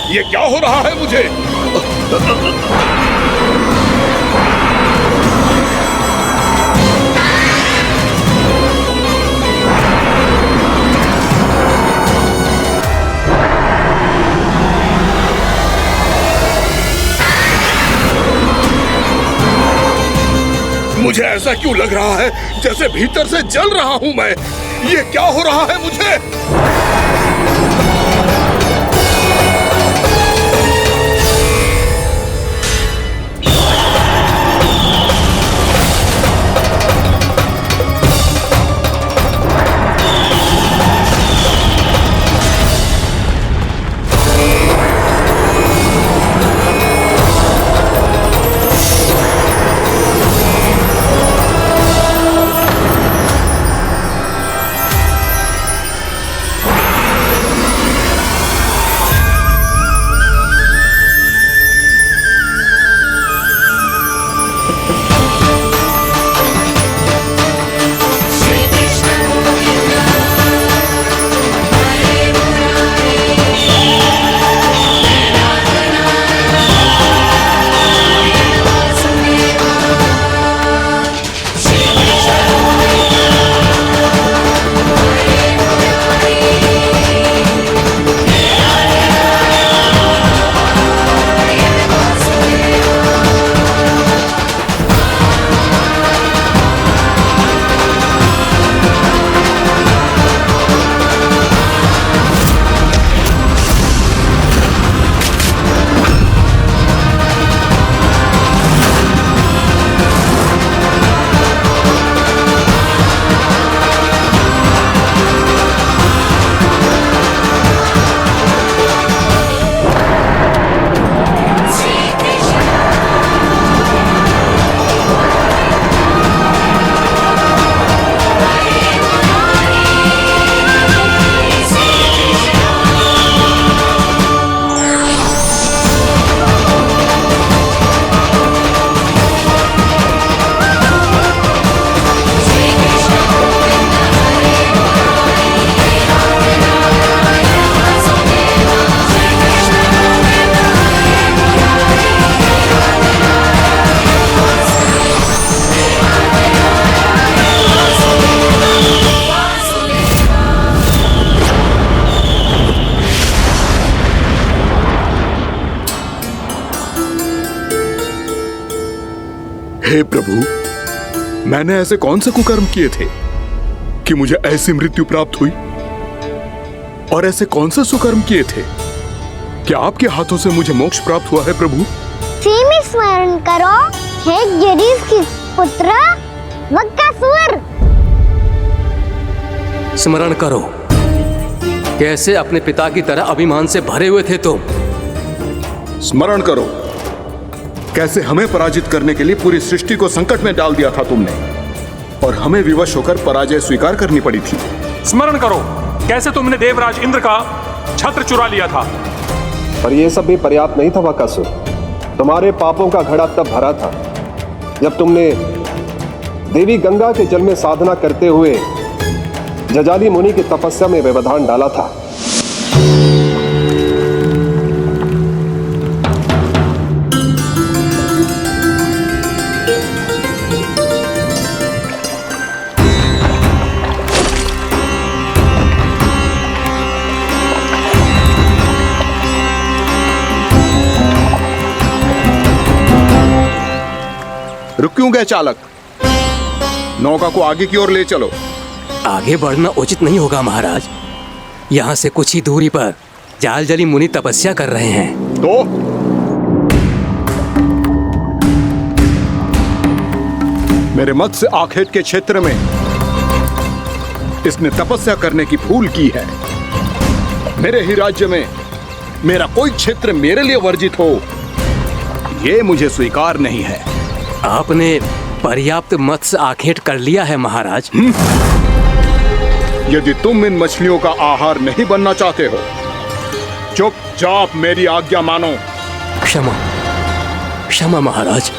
ये क्या हो रहा है मुझे? मुझे ऐसा क्यों लग रहा है जैसे भीतर से जल रहा हूं मैं। ये क्या हो रहा है मुझे? हे प्रभु, मैंने ऐसे कौन से कुकर्म किए थे कि मुझे ऐसी मृत्यु प्राप्त हुई? और ऐसे कौन से सुकर्म किए थे कि आपके हाथों से मुझे मोक्ष प्राप्त हुआ है प्रभु? में स्मरण करो, हे जरीफ की पुत्र वक्कासुर। स्मरण करो, कैसे अपने पिता की तरह अभिमान से भरे हुए थे तुम। स्मरण करो, कैसे हमें पराजित करने के लिए पूरी सृष्टि को संकट में डाल दिया था तुमने, और हमें विवश होकर पराजय स्वीकार करनी पड़ी थी। स्मरण करो, कैसे तुमने देवराज इंद्र का छत्र चुरा लिया था। पर यह सब भी पर्याप्त नहीं था वक्कासुर। तुम्हारे पापों का घड़ा तब भरा था जब तुमने देवी गंगा के जल में साधना करते हुए जजाली मुनि की तपस्या में व्यवधान डाला था। रुक क्यों गए चालक? नौका को आगे की ओर ले चलो। आगे बढ़ना उचित नहीं होगा महाराज। यहाँ से कुछ ही दूरी पर जालजली मुनि तपस्या कर रहे हैं। तो मेरे मत्स्य आखेट के क्षेत्र में इसने तपस्या करने की भूल की है। मेरे ही राज्य में मेरा कोई क्षेत्र मेरे लिए वर्जित हो, यह मुझे स्वीकार नहीं है। आपने पर्याप्त मत्स्य आखेट कर लिया है महाराज। यदि तुम इन मछलियों का आहार नहीं बनना चाहते हो, चुपचाप मेरी आज्ञा मानो। क्षमा, क्षमा महाराज।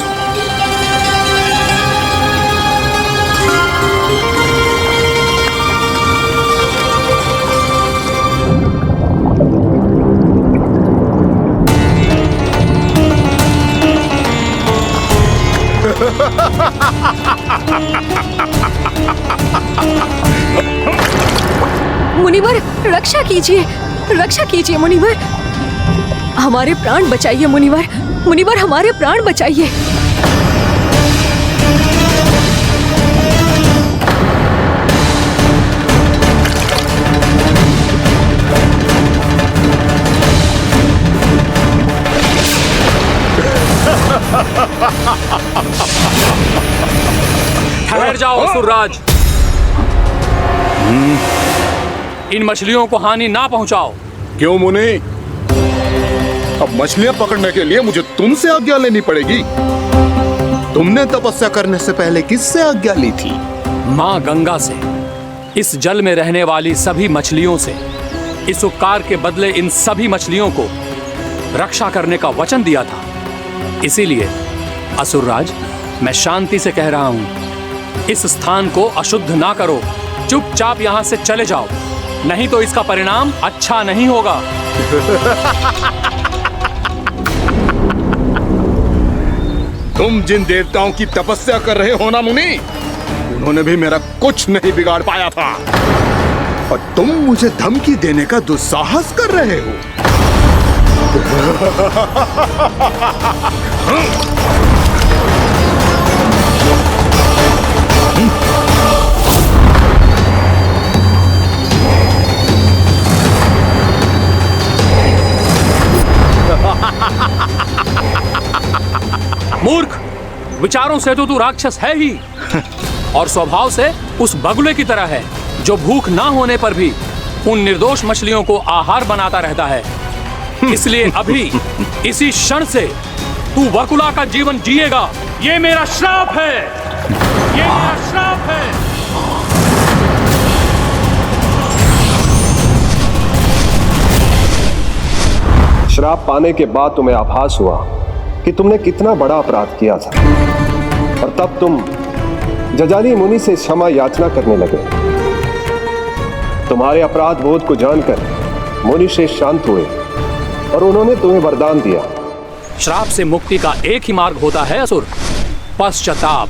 मुनिवर, रक्षा कीजिए, रक्षा कीजिए मुनिवर, हमारे प्राण बचाइए मुनिवर, मुनिवर हमारे प्राण बचाइए। ठहर जाओ असुरराज, इन मछलियों को हानि ना पहुंचाओ। क्यों मुनि? अब मछलियां पकड़ने के लिए मुझे तुमसे आज्ञा लेनी पड़ेगी। तुमने तपस्या करने से पहले किससे आज्ञा ली थी? मां गंगा से, इस जल में रहने वाली सभी मछलियों से। इस उपकार के बदले इन सभी मछलियों को रक्षा करने का वचन दिया था। इसीलिए असुरराज, मैं शांति से कह रहा हूं, इस स्थान को अशुद्ध ना करो। चुपचाप यहां से चले जाओ, नहीं तो इसका परिणाम अच्छा नहीं होगा। तुम जिन देवताओं की तपस्या कर रहे हो ना मुनि, उन्होंने भी मेरा कुछ नहीं बिगाड़ पाया था, और तुम मुझे धमकी देने का दुस्साहस कर रहे हो। मूर्ख, विचारों से तो तू राक्षस है ही, और स्वभाव से उस बगुले की तरह है जो भूख ना होने पर भी उन निर्दोष मछलियों को आहार बनाता रहता है। इसलिए अभी इसी क्षण से तू वकुला का जीवन जिएगा। ये मेरा श्राप है, ये मेरा श्राप है। श्राप पाने के बाद तुम्हें आभास हुआ कि तुमने कितना बड़ा अपराध किया था, और तब तुम जजाली मुनि से क्षमा याचना करने लगे। तुम्हारे अपराध बोध को जानकर मुनि श्रेष्ठ शांत हुए और उन्होंने तुम्हें वरदान दिया। श्राप से मुक्ति का एक ही मार्ग होता है असुर, पश्चाताप।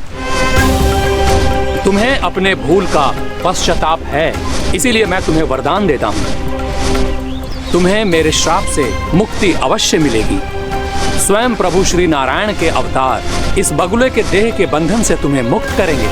तुम्हें अपने भूल का पश्चाताप है, इसीलिए मैं तुम्हें वरदान देता हूं। तुम्हें मेरे श्राप से मुक्ति अवश्य मिलेगी। स्वयं प्रभु श्री नारायण के अवतार इस बगुले के देह के बंधन से तुम्हें मुक्त करेंगे।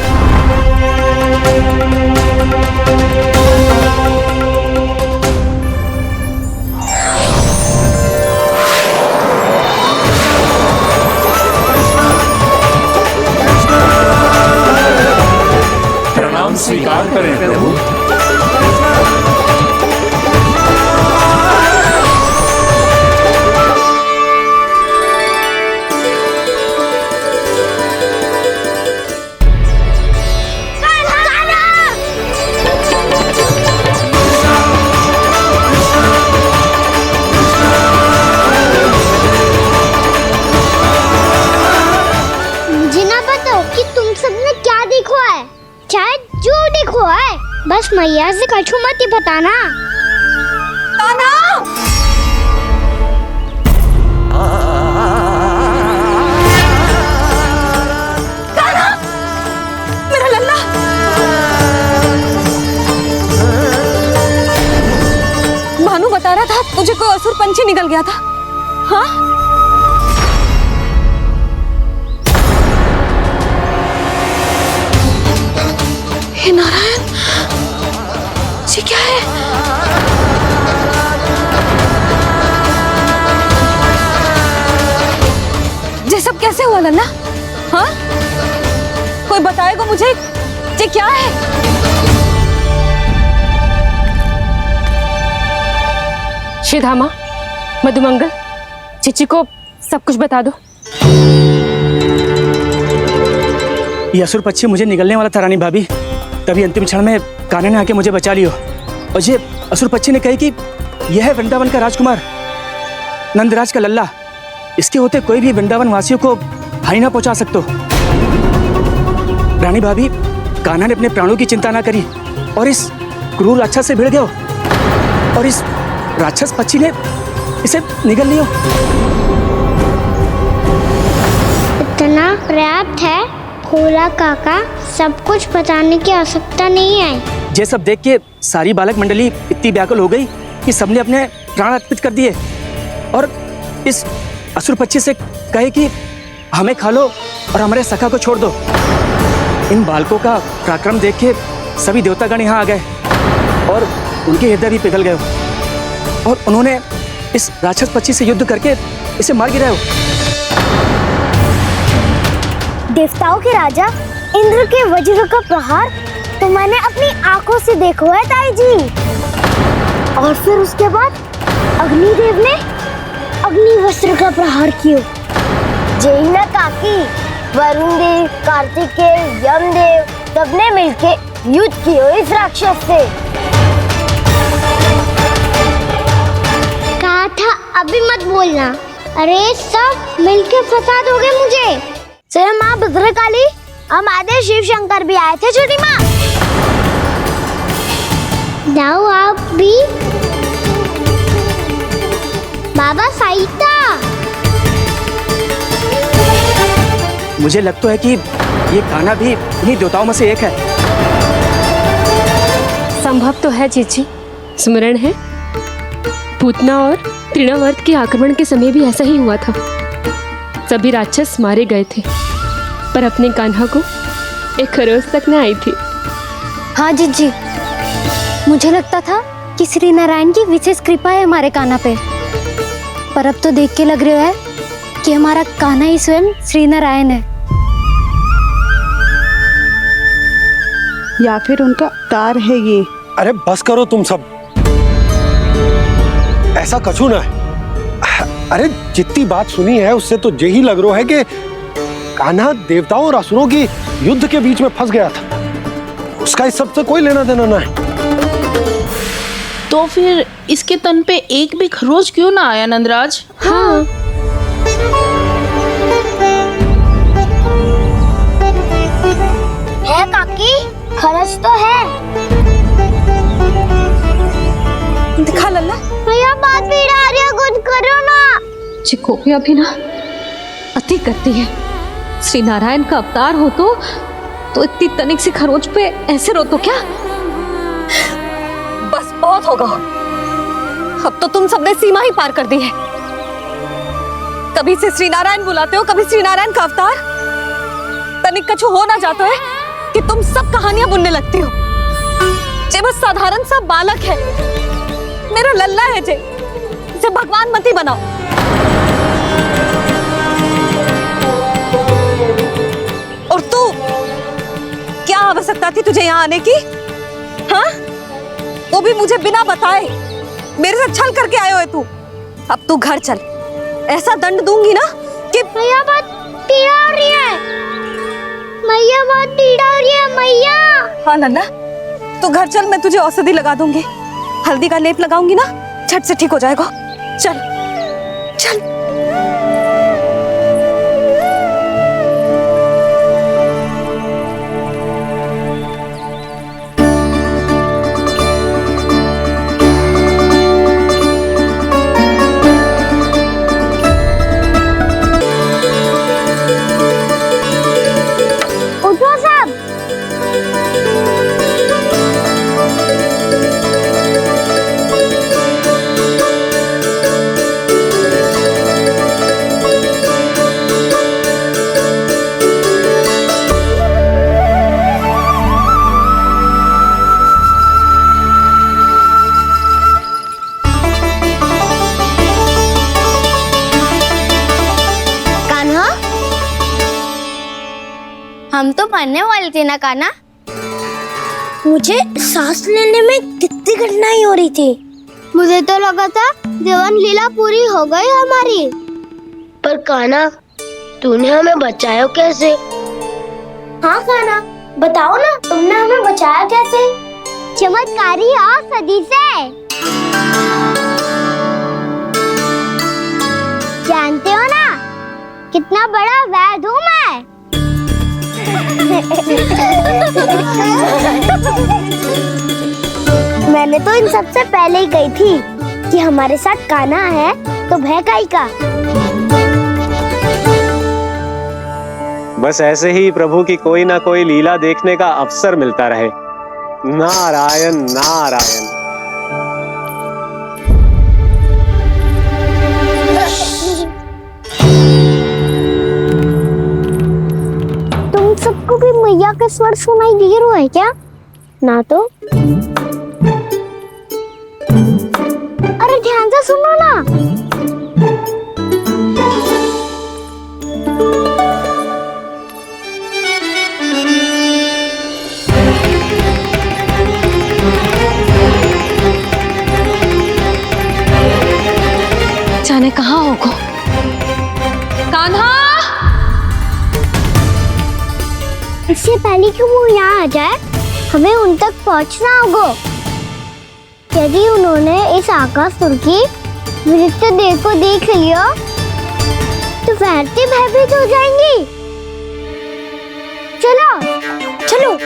प्रणाम स्वीकार करें प्रभु। बस मैया से कछु मत ही बताना। ताना! ताना! मेरा लल्ला! भानु बता रहा था तुझे कोई असुर पंछी निकल गया था। हाँ? हे नारायण, ये क्या है? ये सब कैसे हुआ लल्ला? हाँ? कोई बताएगा मुझे ये क्या है? श्रीधामा, मधुमंगल, चिची को सब कुछ बता दो। ये असुर पक्षी मुझे निगलने वाला था रानी भाभी, तभी अंतिम क्षण में कान्हा ने आके मुझे बचा लियो। और ये असुर पक्षी ने कही कि यह है वृंदावन का राजकुमार नंदराज का लल्ला, इसके होते कोई भी वृंदावन वासियों को हानि ना पहुंचा सकते। रानी भाभी, कान्हा ने अपने प्राणों की चिंता ना करी और इस क्रूर राक्षस से भिड़ गयो, और इस राक्षस पक्षी ने इसे निगल लियो। इतना पर्याप्त है भोला काका, सब कुछ बताने की आवश्यकता नहीं है। ये सब देख के सारी बालक मंडली इतनी व्याकुल हो गई कि सबने अपने प्राण अर्पित कर दिए, और इस असुर पक्षी से कहे कि हमें खा लो और हमारे सखा को छोड़ दो। इन बालकों का पराक्रम देख के सभी देवतागण यहाँ आ गए और उनके हृदय भी पिघल गए, और उन्होंने इस राक्षस पक्षी से युद्ध करके इसे मार गिराया। देवताओं के राजा इंद्र के वज्र का प्रहार तो मैंने अपनी आंखों से देखा है ताई जी, और फिर उसके बाद अग्निदेव ने अग्निवस्त्र का प्रहार किया। जय ना काकी, वरुण देव, कार्तिकेय, यमदेव सबने मिलके युद्ध किया इस राक्षस से। कहा था अभी मत बोलना, अरे सब मिलके फंसा दोगे मुझे। जय माँ भद्रकाली, हमारे शिव शंकर भी आए थे छोटी माँ। जाओ आप भी। बाबा साईता, मुझे लगता है कि ये कान्हा भी इन्हीं देवताओं में से एक है। संभव तो है जीजी। स्मरण है, पूतना और तृणावर्त के आक्रमण के समय भी ऐसा ही हुआ था। सभी राक्षस मारे गए थे, पर अपने कान्हा को एक खरोच तक न आई थी। हाँ जीजी, मुझे लगता था कि श्री नारायण की विशेष कृपा है हमारे कान्हा पे, पर अब तो देख के लग रहा है कि हमारा कान्हा ही स्वयं श्री नारायण है। या फिर उनका अवतार है ये। अरे बस करो तुम सब, ऐसा कछु ना है। अरे जितनी बात सुनी है उससे तो यही लग रहा है कि कान्हा देवताओं और असुरों की युद्ध के बीच में फंस गया था। उसका इस सब से कोई लेना देना ना है। तो फिर इसके तन पे एक भी खरोच क्यों ना आया नंदराज? हाँ, है काकी, खरच तो है। दिखा लल्ला। भैया बात पीड़ा आ रही है, कुछ करो ना। चिकोपिया भी ना अति करती है। श्री नारायण का अवतार हो तो इतनी तनिक सी खरोच पे ऐसे रो तो क्या? बस बहुत होगा। अब तो तुम सबने सीमा ही पार कर दी है। कभी से श्री नारायण बुलाते हो, कभी श्री नारायण का अवतार। तनिक कछु हो ना जाता है कि तुम सब कहानियां बुनने लगती हो। जे बस साधारण सा बालक है, मेरा लल्ला है जे भगवान मती बनाओ। और तू, क्या आवश्यकता थी तुझे यहाँ आने की? हाँ, वो भी मुझे बिना बताए मेरे से छल करके आए हुए तू। अब तू घर चल, ऐसा दंड दूंगी ना कि मैया बहुत पीड़ा हो रही है। मैया बहुत पीड़ा हो रही है मैया। हाँ लल्ला, तू घर चल, मैं तुझे औषधि लगा दूंगी। हल्दी का लेप लगाऊंगी ना, झट से ठीक हो जाएगा। चल चल। उठो सब। हम तो मरने वाले थे ना कान्हा। मुझे सांस लेने में कितनी कठिनाई हो रही थी। मुझे तो लगा था जीवन लीला पूरी हो गई हमारी। पर कान्हा, तूने हमें बचाया कैसे? हाँ कान्हा, बताओ ना, तुमने हमें बचाया कैसे? चमत्कारी औषधि से। जानते हो ना कितना बड़ा वैद्य हूँ मैं। मैंने तो इन सबसे पहले ही कही थी कि हमारे साथ कान्हा है तो भय काई का। बस ऐसे ही प्रभु की कोई ना कोई लीला देखने का अवसर मिलता रहे। नारायण नारायण। सबको भी मैया के स्वर सुनाई दे रहा है क्या? ना तो। अरे ध्यान से सुनो ना। जाने कहाँ होगो? कान्हा! इससे पहले कि वो यहाँ आ जाए, हमें उन तक पहुँचना होगा। यदि उन्होंने इस आकासुर की नृत्य देह को देख लिया, तो वैरती भयभीत हो जाएंगी। लो।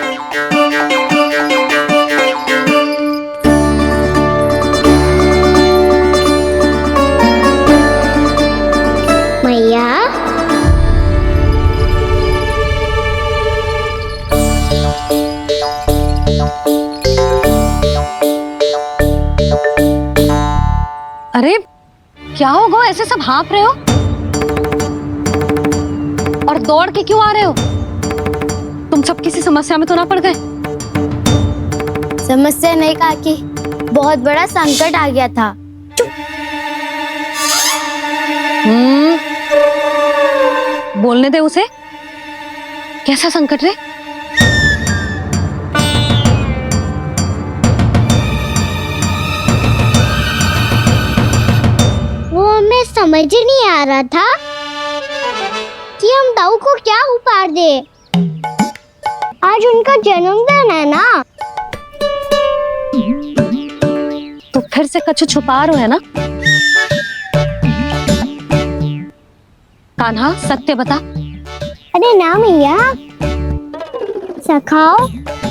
मैया अरे क्या हो गो, ऐसे सब हाँफ रहे हो और दौड़ के क्यों आ रहे हो? तुम सब किसी समस्या में तो ना पड़ गए? समस्या नहीं काकी, बहुत बड़ा संकट आ गया था। बोलने दे उसे। कैसा संकट रे? वो हमें समझ ही नहीं आ रहा था कि हम दाऊ को क्या उपहार दे। आज उनका जन्मदिन है ना। तो फिर से कछु छुपा रहे हो है ना? कान्हा सत्य बता। अरे ना मैया, सखाओ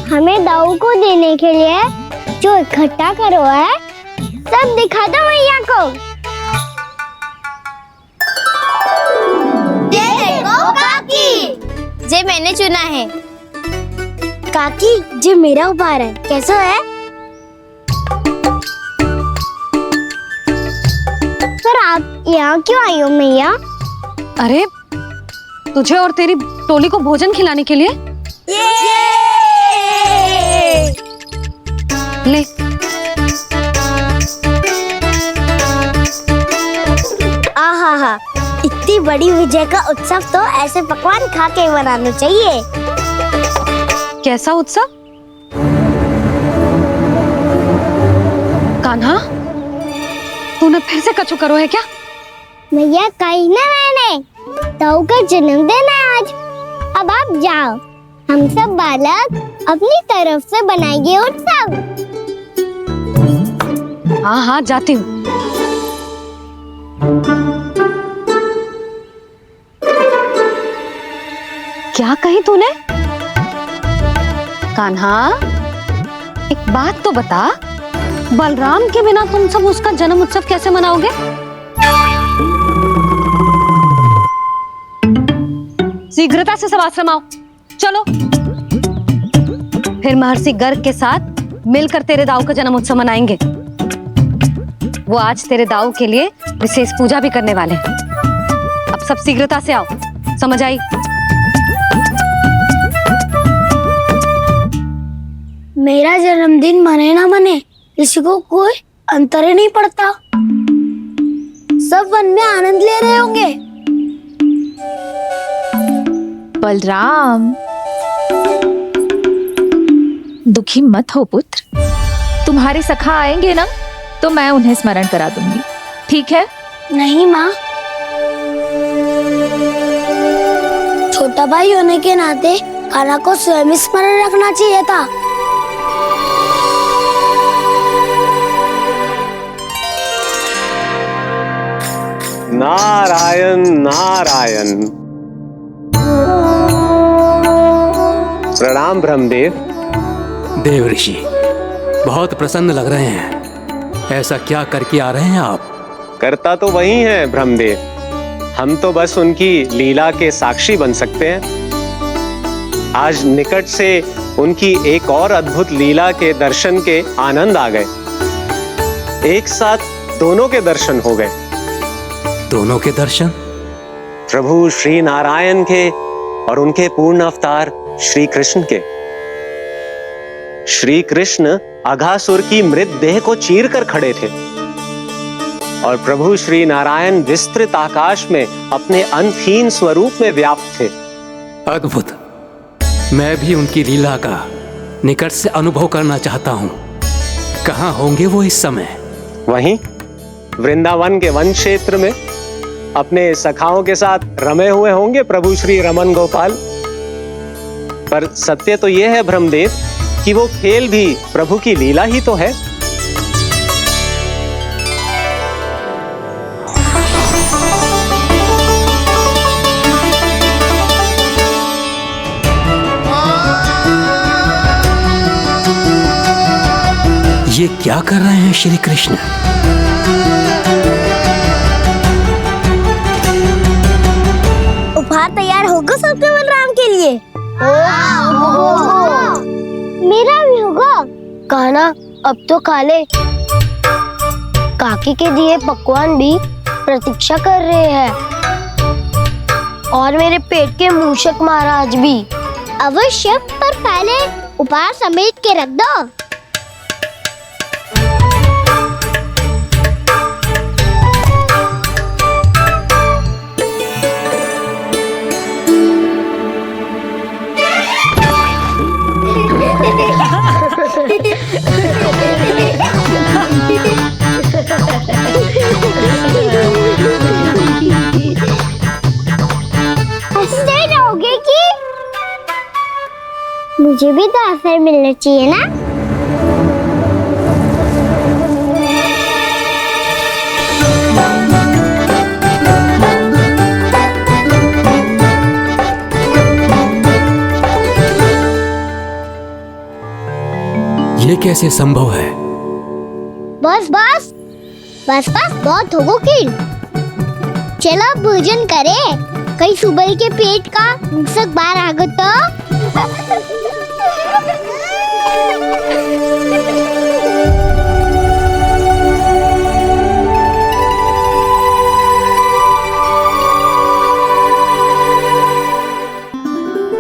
हमें दाऊ को देने के लिए जो इकट्ठा करो है सब दिखा दो मैया को। ये देखो काकी, जे मैंने चुना है। काकी जे मेरा उपहार है, कैसा है? पर आप यहाँ क्यों आई हो मैया? अरे तुझे और तेरी टोली को भोजन खिलाने के लिए। ले आहा, इतनी बड़ी विजय का उत्सव तो ऐसे पकवान खा के मनाना चाहिए। कैसा उत्सव? कान्हा तूने फिर से कछु करो है क्या? भैया कही ना मैंने, दाऊ का जन्मदिन है आज। अब आप जाओ, हम सब बालक अपनी तरफ से बनाएंगे उत्सव। हाँ हाँ जाती हूँ। क्या कही तूने? कान्हा एक बात तो बता, बलराम के बिना तुम सब उसका जन्म उत्सव कैसे मनाओगे? शीघ्रता से सब आश्रम आओ, चलो। फिर महर्षि गर्ग के साथ मिलकर तेरे दाऊ का जन्म उत्सव मनाएंगे। वो आज तेरे दाऊ के लिए विशेष पूजा भी करने वाले हैं। अब सब शीघ्रता से आओ, समझ आई? मेरा जन्मदिन मने ना मने, किसी को कोई अंतर ही नहीं पड़ता। सब वन में आनंद ले रहे होंगे। बलराम दुखी मत हो पुत्र, तुम्हारे सखा आएंगे ना तो मैं उन्हें स्मरण करा दूंगी, ठीक है? नहीं माँ, छोटा भाई होने के नाते कान्हा को स्वयं स्मरण रखना चाहिए था। नारायण नारायण। प्रणाम ब्रह्मदेव। देव ऋषि बहुत प्रसन्न लग रहे हैं। ऐसा क्या करके आ रहे हैं आप? करता तो वही है ब्रह्मदेव, हम तो बस उनकी लीला के साक्षी बन सकते हैं। आज निकट से उनकी एक और अद्भुत लीला के दर्शन के आनंद आ गए। एक साथ दोनों के दर्शन हो गए। दोनों के दर्शन? प्रभु श्री नारायण के और उनके पूर्ण अवतार श्री कृष्ण के। श्री कृष्ण अघासुर की मृत देह को चीर कर खड़े थे और प्रभु श्री नारायण विस्तृत आकाश में अपने अंतहीन स्वरूप में व्याप्त थे। अद्भुत। मैं भी उनकी लीला का निकट से अनुभव करना चाहता हूँ। कहाँ होंगे वो इस समय? वहीं वृंदावन के वन क्षेत्र में अपने सखाओं के साथ रमे हुए होंगे प्रभु श्री रमन गोपाल। पर सत्य तो यह है ब्रह्मदेव कि वो खेल भी प्रभु की लीला ही तो है। ये क्या कर रहे हैं श्री कृष्ण? उपहार तैयार होगा सबके बलराम के लिए? मेरा भी होगा। कहना अब तो खा ले। काकी के दिए पकवान भी प्रतीक्षा कर रहे हैं और मेरे पेट के मूषक महाराज भी। अवश्य, पर पहले उपहार समेट के रख दो। हंसते रहोगे कि? मुझे भी तो अवसर मिलना चाहिए ना। ये कैसे संभव है? बस बस बस बस बहुत हो गई। चलो भोजन करें। कहीं सुबह के पेट का मूषक बाहर आ गया तो।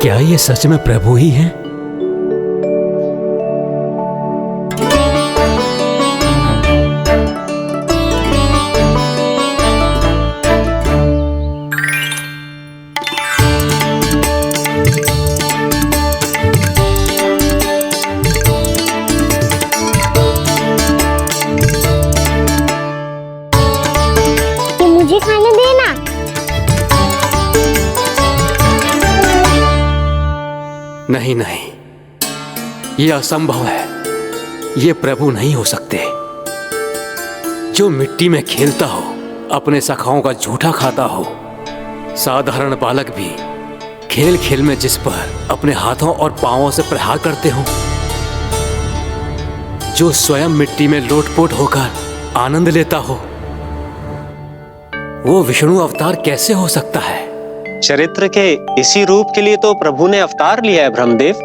क्या ये सच में प्रभु ही हैं? मुझे खाने देना। नहीं नहीं, ये असंभव है। ये प्रभु नहीं हो सकते। जो मिट्टी में खेलता हो, अपने सखाओं का झूठा खाता हो, साधारण बालक भी खेल खेल में जिस पर अपने हाथों और पांवों से प्रहार करते हो, जो स्वयं मिट्टी में लोटपोट होकर आनंद लेता हो, वो विष्णु अवतार कैसे हो सकता है? चरित्र के इसी रूप के लिए तो प्रभु ने अवतार लिया है ब्रह्मदेव।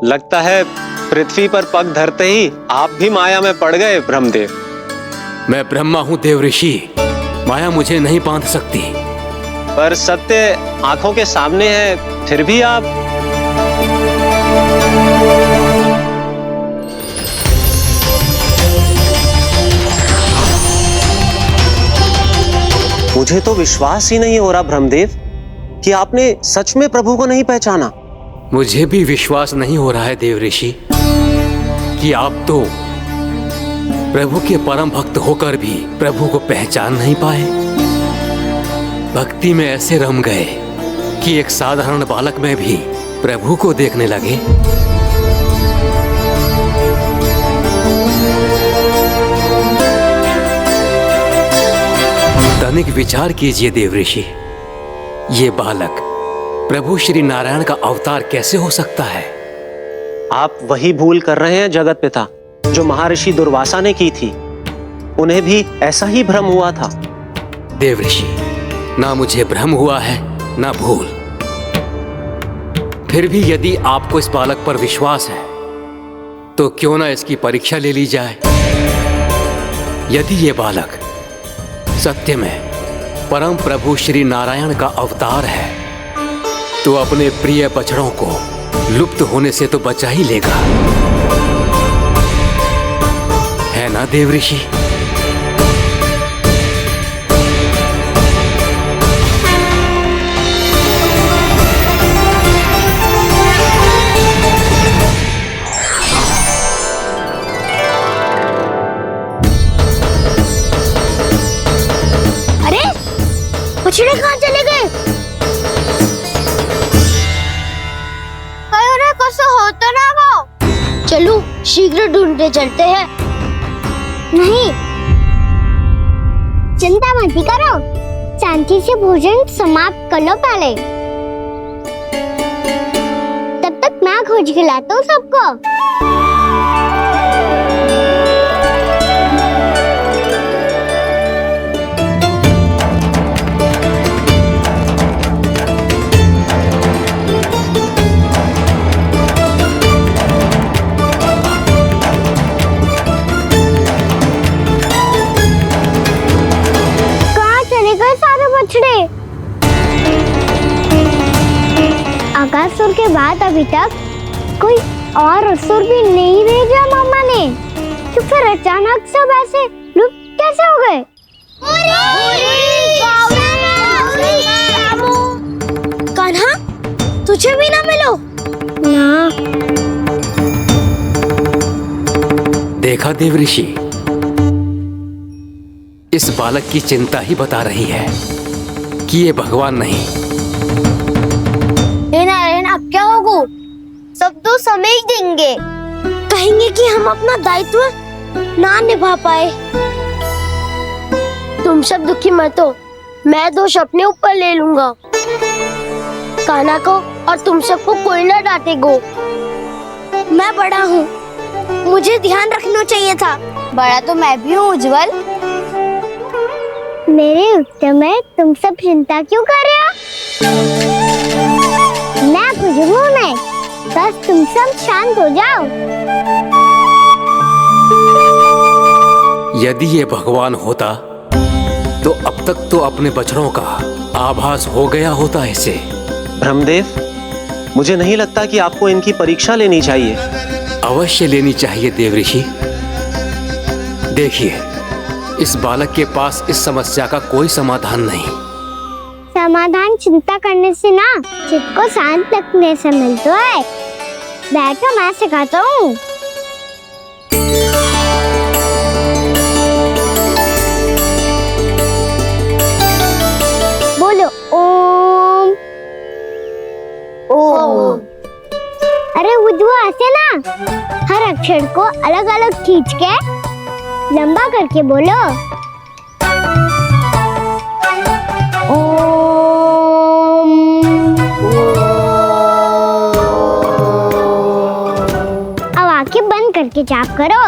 लगता है पृथ्वी पर पग धरते ही आप भी माया में पड़ गए ब्रह्मदेव। मैं ब्रह्मा हूं देव ऋषि, माया मुझे नहीं बांध सकती। पर सत्य आंखों के सामने है, फिर भी आप। मुझे तो विश्वास ही नहीं हो रहा ब्रह्मदेव कि आपने सच में प्रभु को नहीं पहचाना। मुझे भी विश्वास नहीं हो रहा है देव ऋषि कि आप तो प्रभु के परम भक्त होकर भी प्रभु को पहचान नहीं पाए। भक्ति में ऐसे रम गए कि एक साधारण बालक में भी प्रभु को देखने लगे। तनिक विचार कीजिए देव ऋषि, ये बालक प्रभु श्री नारायण का अवतार कैसे हो सकता है? आप वही भूल कर रहे हैं जगत पिता, जो महर्षि दुर्वासा ने की थी। उन्हें भी ऐसा ही भ्रम हुआ था। देव ऋषि, ना मुझे भ्रम हुआ है ना भूल। फिर भी यदि आपको इस बालक पर विश्वास है तो क्यों ना इसकी परीक्षा ले ली जाए। यदि ये बालक सत्य में परम प्रभु श्री नारायण का अवतार है तो अपने प्रिय बछड़ों को लुप्त होने से तो बचा ही लेगा, है ना देव ऋषि? बछड़े कहाँ चले गए? कैसे होता ना वो? चलो शीघ्र ढूंढते चलते हैं। नहीं, चिंता मत करो, शांति से भोजन समाप्त कर लो पहले। तब तक मैं खोज के लाता हूँ सबको। बकासुर के बाद अभी तक कोई और असुर भी नहीं भेजा मम्मा ने, तो फिर अचानक सब ऐसे लुप्त कैसे हो गए? कान्हा, तुझे भी ना मिलो ना। देखा देव ऋषि, इस बालक की चिंता ही बता रही है कि ये भगवान नहीं। नारायण, अब क्या होगा? सब तो समझ देंगे, कहेंगे कि हम अपना दायित्व ना निभा पाए। तुम सब दुखी मत हो, मैं दोष अपने ऊपर ले लूंगा। कान्हा को और तुम सबको कोई ना डांटेगो। मैं बड़ा हूँ, मुझे ध्यान रखना चाहिए था। बड़ा तो मैं भी हूँ उज्जवल। मेरे उत्तर में तुम सब चिंता क्यों कर रहे हो? मैं बुझूंगा नहीं, बस तुम सब शांत हो जाओ। यदि ये भगवान होता तो अब तक तो अपने बछड़ों का आभास हो गया होता इसे। ब्रह्मदेव, मुझे नहीं लगता कि आपको इनकी परीक्षा लेनी चाहिए। अवश्य लेनी चाहिए देव ऋषि। देखिए, इस बालक के पास इस समस्या का कोई समाधान नहीं। समाधान चिंता करने से ना, चित्त को शांत रखने से मिलता है। बैठो, मैं सिखाता हूँ। बोलो ओम। ओम। अरे उज्जव, ऐसे ना हर अक्षर को अलग अलग खींच के लंबा करके बोलो। ओम। अब आंखें बंद करके जाप करो।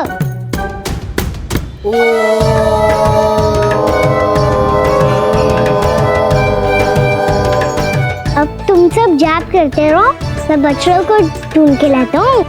अब तुम सब जाप करते रहो, सब बच्चों को ढूंढ के लाता हूँ।